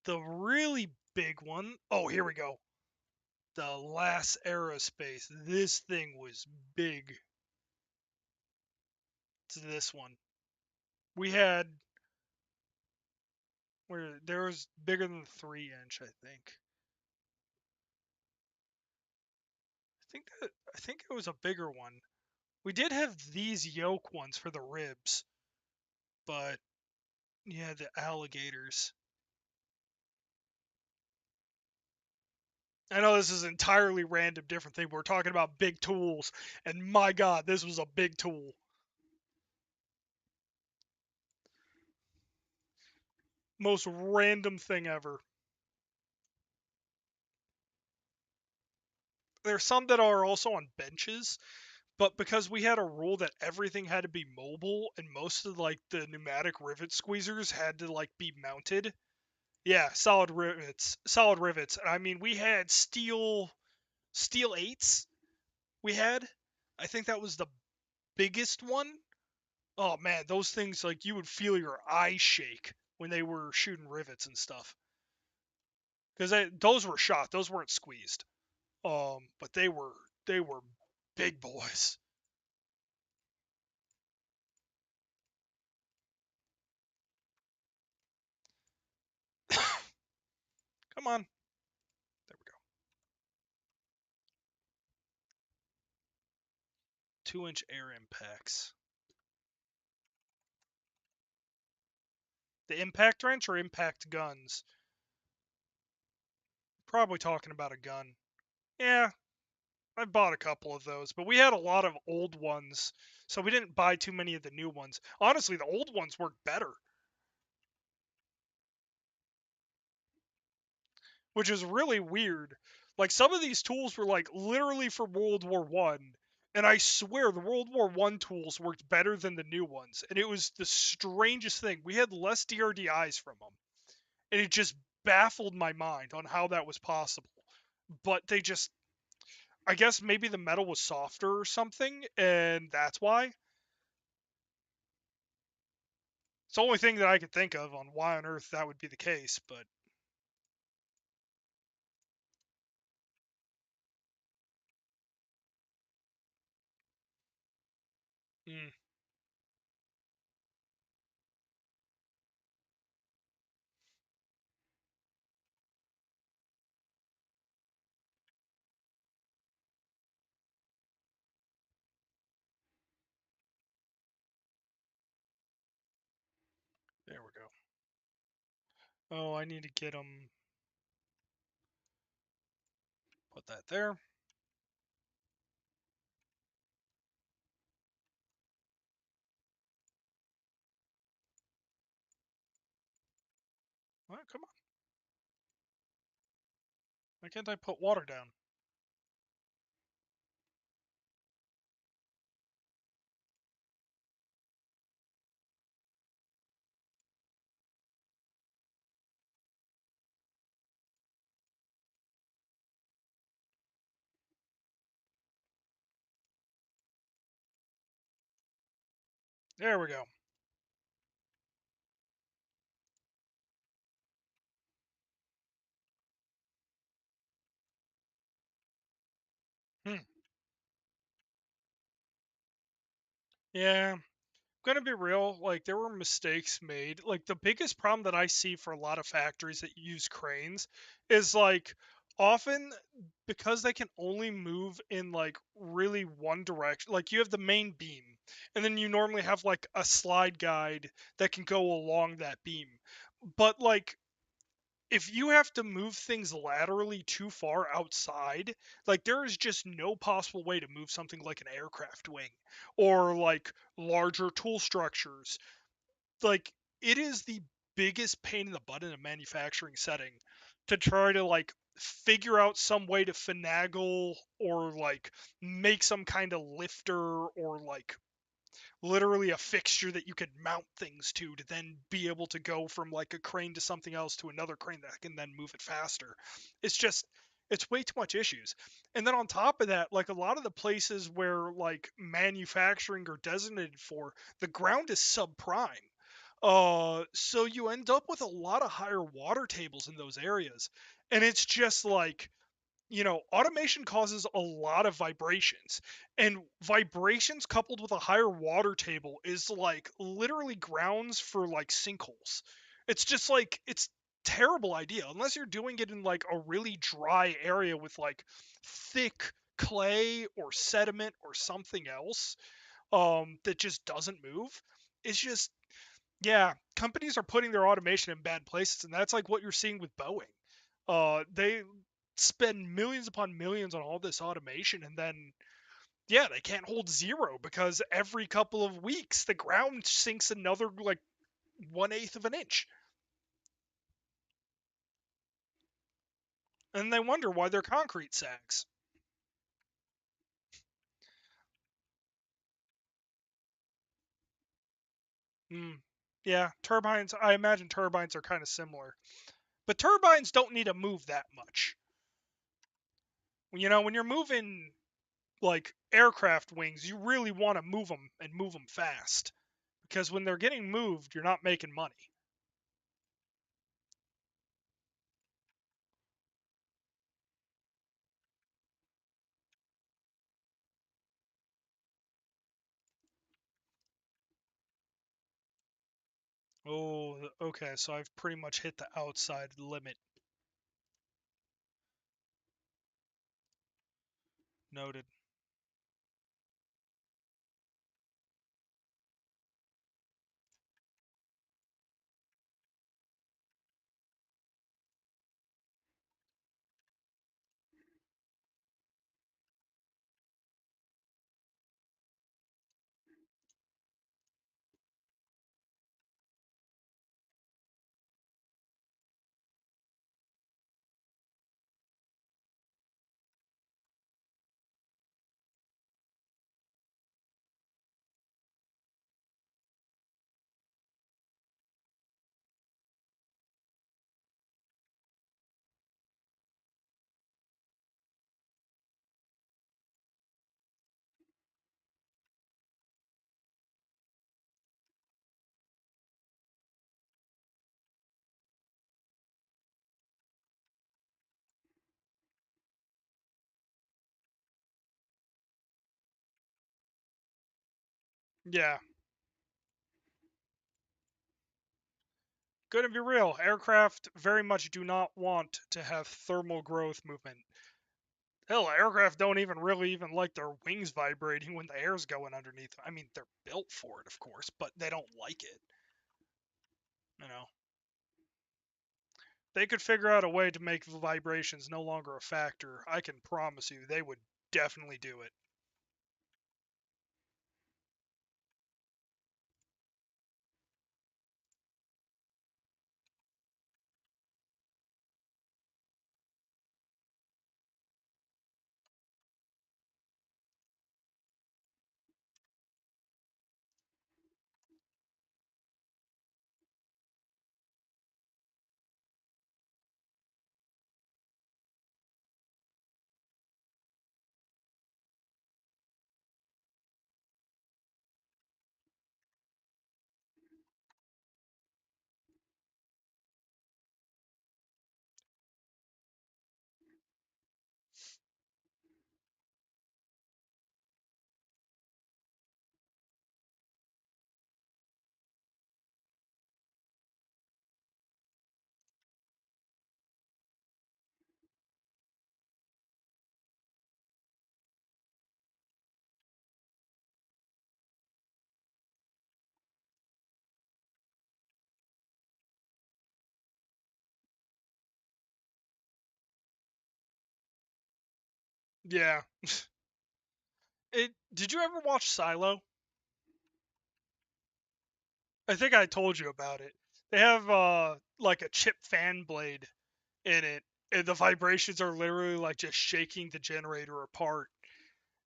The really big one. Oh, here we go. The last aerospace. This thing was big. To this one. We had where there was bigger than 3 inch, I think. I think it was a bigger one. We did have these yoke ones for the ribs, but yeah, the alligators. I know this is an entirely random different thing. We're talking about big tools, and my god, this was a big tool. Most random thing ever. There's some that are also on benches, but because we had a rule that everything had to be mobile and most of like the pneumatic rivet squeezers had to like be mounted. Yeah, solid rivets. Solid rivets. I mean, we had steel eights. We had. I think that was the biggest one. Oh man, those things like you would feel your eyes shake when they were shooting rivets and stuff. Because those were shot, those weren't squeezed. But they were big boys. Come on, there we go. 2-inch air impacts. The impact wrench or impact guns? Probably talking about a gun. Yeah, I bought a couple of those, but we had a lot of old ones, so we didn't buy too many of the new ones. Honestly, the old ones worked better, which is really weird. Like some of these tools were like literally for World War One, and I swear the World War One tools worked better than the new ones, and it was the strangest thing. We had less DRDIs from them, and it just baffled my mind on how that was possible. But they just I guess maybe the metal was softer or something, and that's why. It's the only thing that I could think of on why on earth that would be the case, but mm, there we go. Oh, I need to get them. Put that there. All right, come on. Why can't I put water down? There we go. Hmm. Yeah, gonna be real, like there were mistakes made. Like the biggest problem that I see for a lot of factories that use cranes is like often because they can only move in like really one direction. Like you have the main beam and then you normally have like a slide guide that can go along that beam. But like if you have to move things laterally too far outside, like there is just no possible way to move something like an aircraft wing or like larger tool structures. Like it is the biggest pain in the butt in a manufacturing setting to try to like figure out some way to finagle or like make some kind of lifter or like literally a fixture that you could mount things to then be able to go from like a crane to something else to another crane that can then move it faster. It's just it's way too much issues. And then on top of that, like a lot of the places where like manufacturing are designated for, the ground is subprime. So you end up with a lot of higher water tables in those areas. And it's just like automation causes a lot of vibrations, and vibrations coupled with a higher water table is like literally grounds for like sinkholes. It's just like it's terrible idea unless you're doing it in like a really dry area with like thick clay or sediment or something else that just doesn't move. It's just yeah, companies are putting their automation in bad places, and that's like what you're seeing with Boeing. They spend millions upon millions on all this automation, and then yeah, they can't hold zero because every couple of weeks the ground sinks another like 1/8 of an inch, and they wonder why their concrete sags. Mm. Yeah, turbines. I imagine turbines are kind of similar, but turbines don't need to move that much. When you're moving like aircraft wings, you really want to move them and move them fast because when they're getting moved, you're not making money. Oh, okay. So I've pretty much hit the outside limit. Noted. Yeah. Gonna be real. Aircraft very much do not want to have thermal growth movement. Hell, aircraft don't even really even like their wings vibrating when the air's going underneath them. I mean, they're built for it, of course, but they don't like it. You know, they could figure out a way to make vibrations no longer a factor. I can promise you, they would definitely do it. Yeah. It. Did you ever watch Silo? I think I told you about it. They have like a chip fan blade in it, and the vibrations are literally like just shaking the generator apart.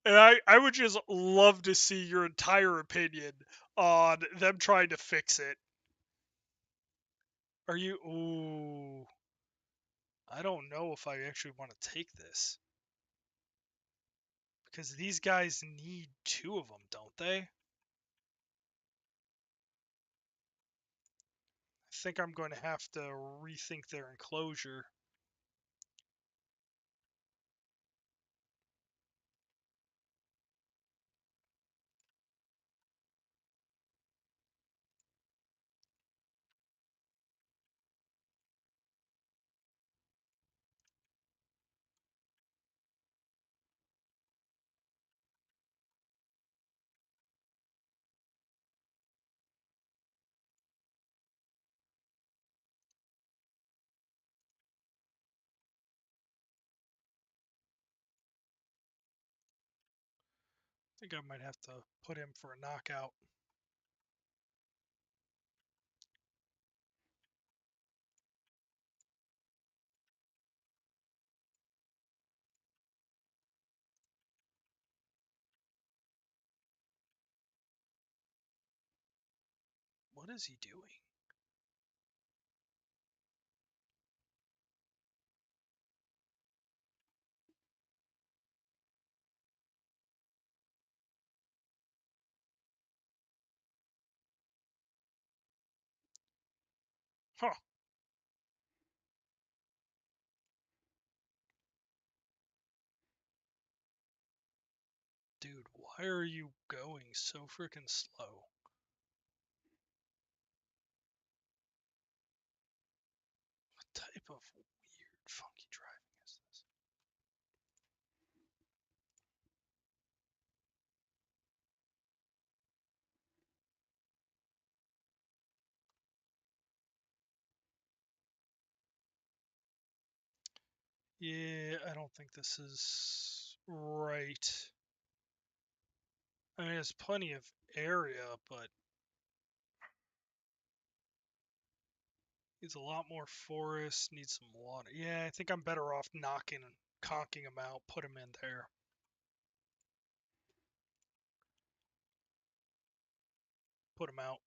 And I would just love to see your entire opinion on them trying to fix it. Are you? Ooh, I don't know if I actually want to take this because these guys need two of them, don't they? I think I'm going to have to rethink their enclosure. I think I might have to put him for a knockout. What is he doing? Huh. Dude, why are you going so freaking slow? What type of weird, funky driving is this? Yeah, I don't think this is right. I mean, there's plenty of area, but needs a lot more forest, needs some water. Yeah, I think I'm better off knocking and conking them out, put them in there. Put them out.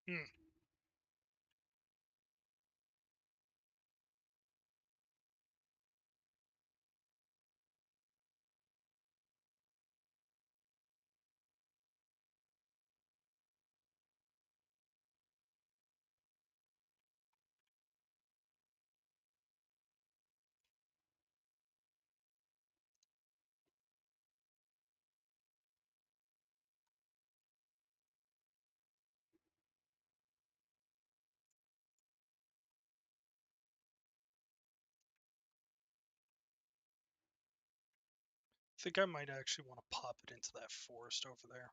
Hmm. think I might actually want to pop it into that forest over there.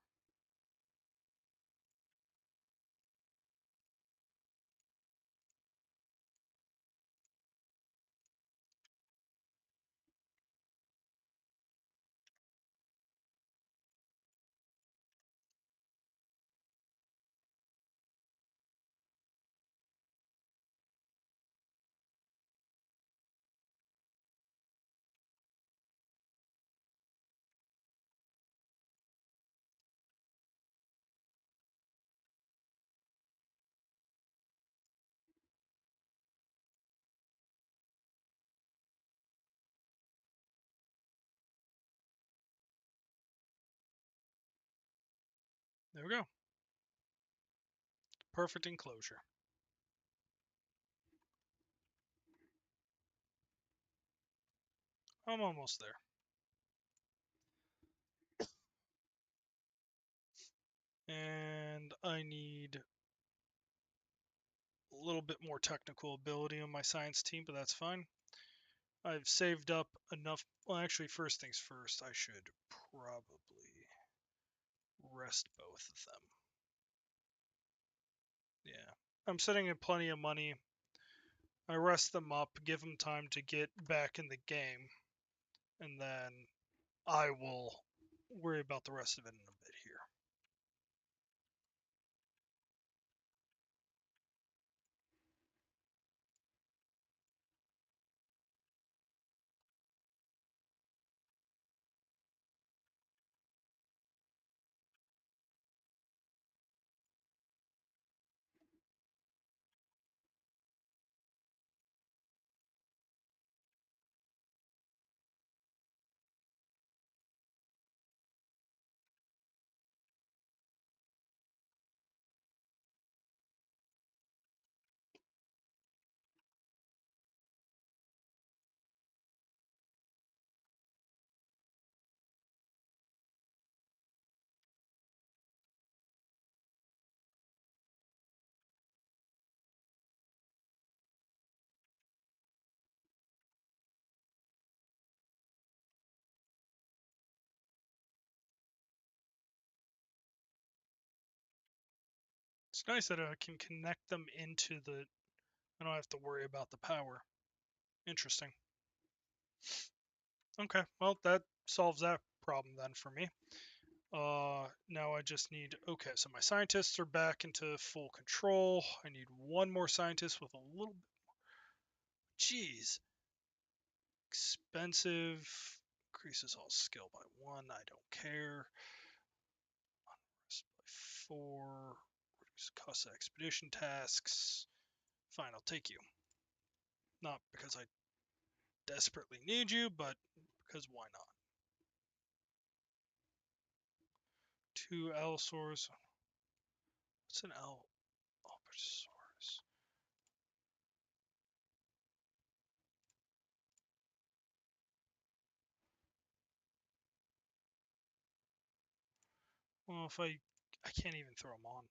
There we go. Perfect enclosure. I'm almost there. And I need a little bit more technical ability on my science team, but that's fine. I've saved up enough. Well, actually, first things first, I should probably rest both of them. Yeah. I'm sitting in plenty of money. I rest them up, give them time to get back in the game, and then I will worry about the rest of it in a bit here. It's nice that I can connect them into the. I don't have to worry about the power. Interesting. Okay, well that solves that problem then for me. Now I just need. Okay, so my scientists are back into full control. I need one more scientist with a little. Jeez, expensive. Increases all skill by 1. I don't care. Unrest by 4. Reduce cost of expedition tasks. Fine, I'll take you. Not because I desperately need you, but because why not? 2 Allosaurs. What's an Allosaurus? Well, if I can't even throw them on.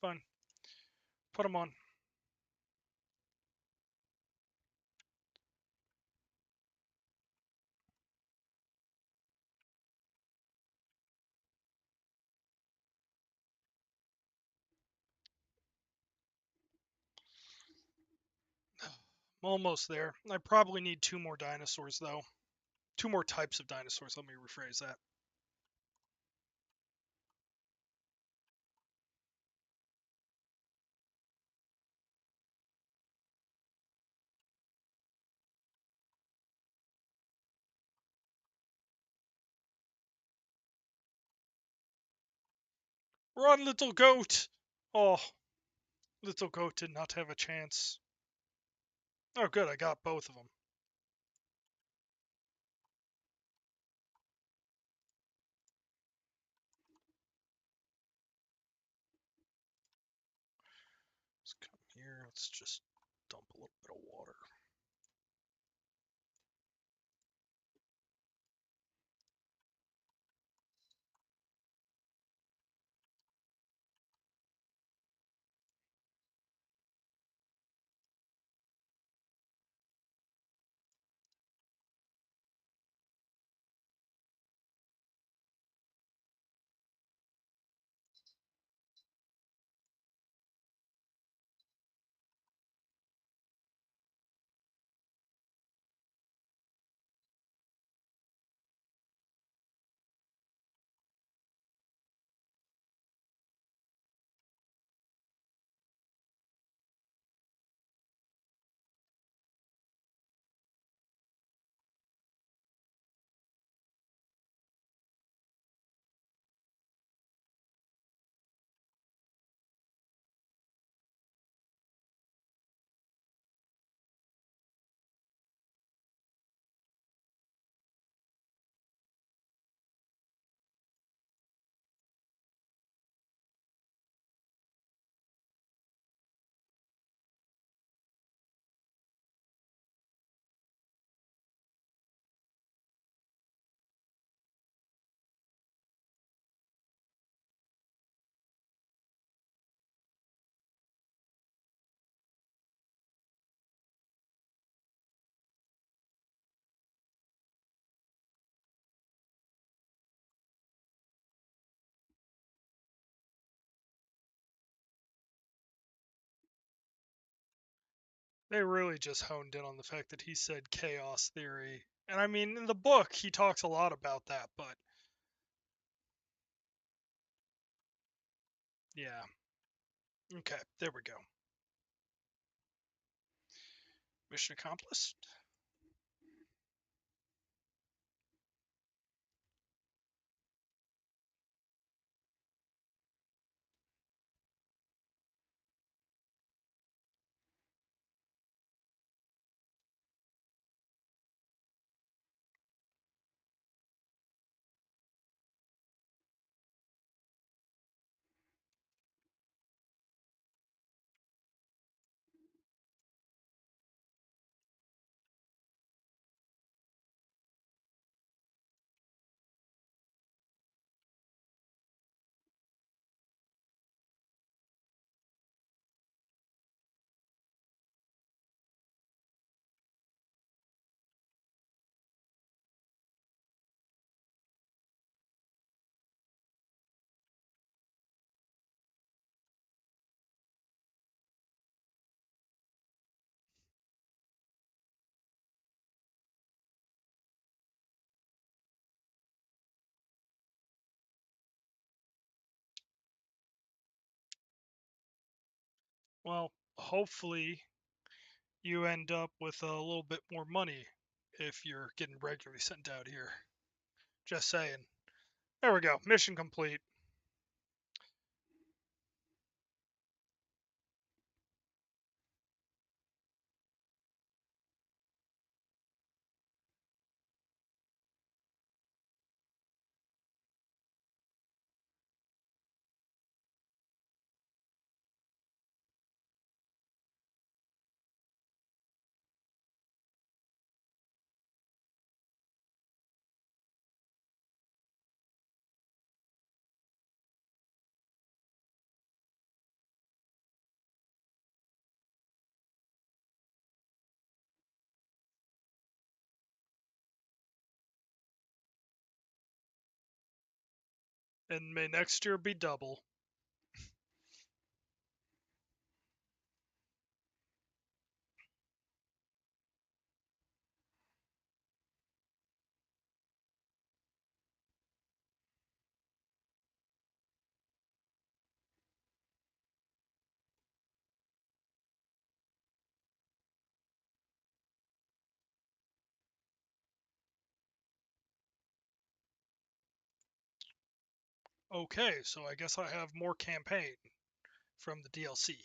Fine. Put them on. I'm almost there. I probably need 2 more dinosaurs, though. 2 more types of dinosaurs. Let me rephrase that. Run, little goat! Oh, little goat did not have a chance. Oh, good. I got both of them. Let's come here. Let's just dump a little bit of water. They really just honed in on the fact that he said chaos theory. And I mean, in the book, he talks a lot about that, but yeah. Okay, there we go. Mission accomplished. Well, hopefully you end up with a little bit more money if you're getting regularly sent out here. Just saying. There we go. Mission complete. And may next year be double. Okay, so I guess I have more campaign from the DLC.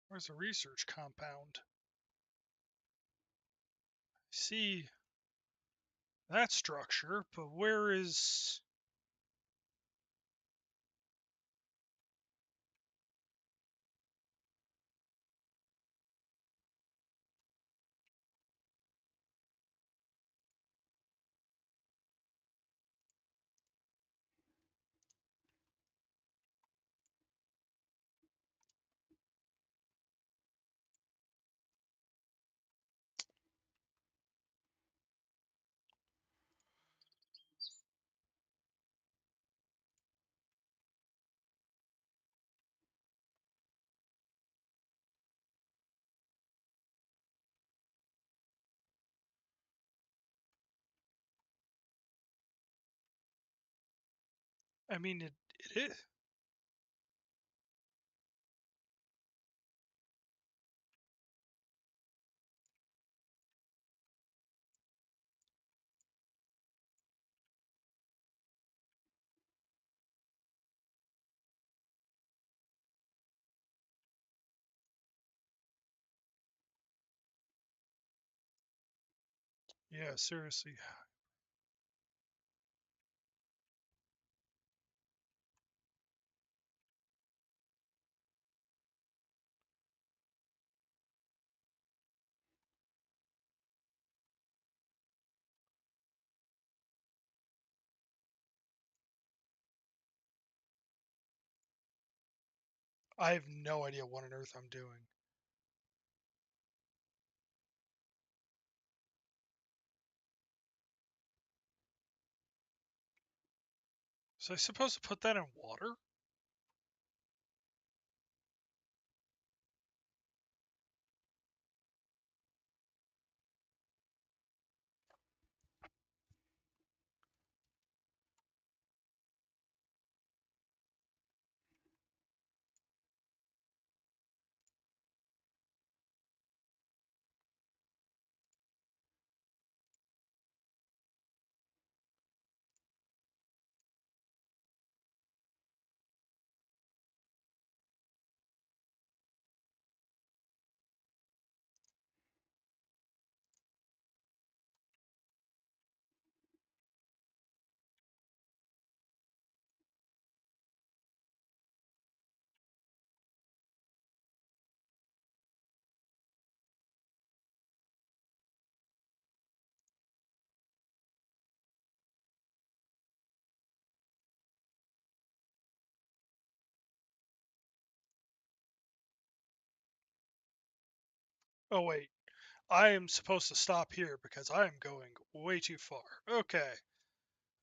Where's the research compound? See that structure, but where is... I mean, it is. Yeah, seriously. I have no idea what on earth I'm doing. So I supposed to put that in water? Oh, wait. I am supposed to stop here because I am going way too far. Okay.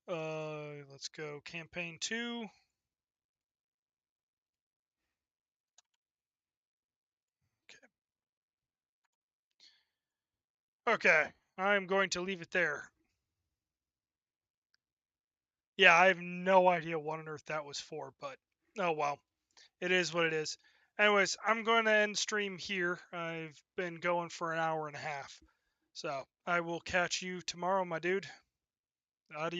Let's go campaign 2. Okay. I'm going to leave it there. Yeah, I have no idea what on earth that was for, but oh well. It is what it is. Anyways, I'm going to end stream here. I've been going for an hour and a half. So I will catch you tomorrow, my dude. Adios.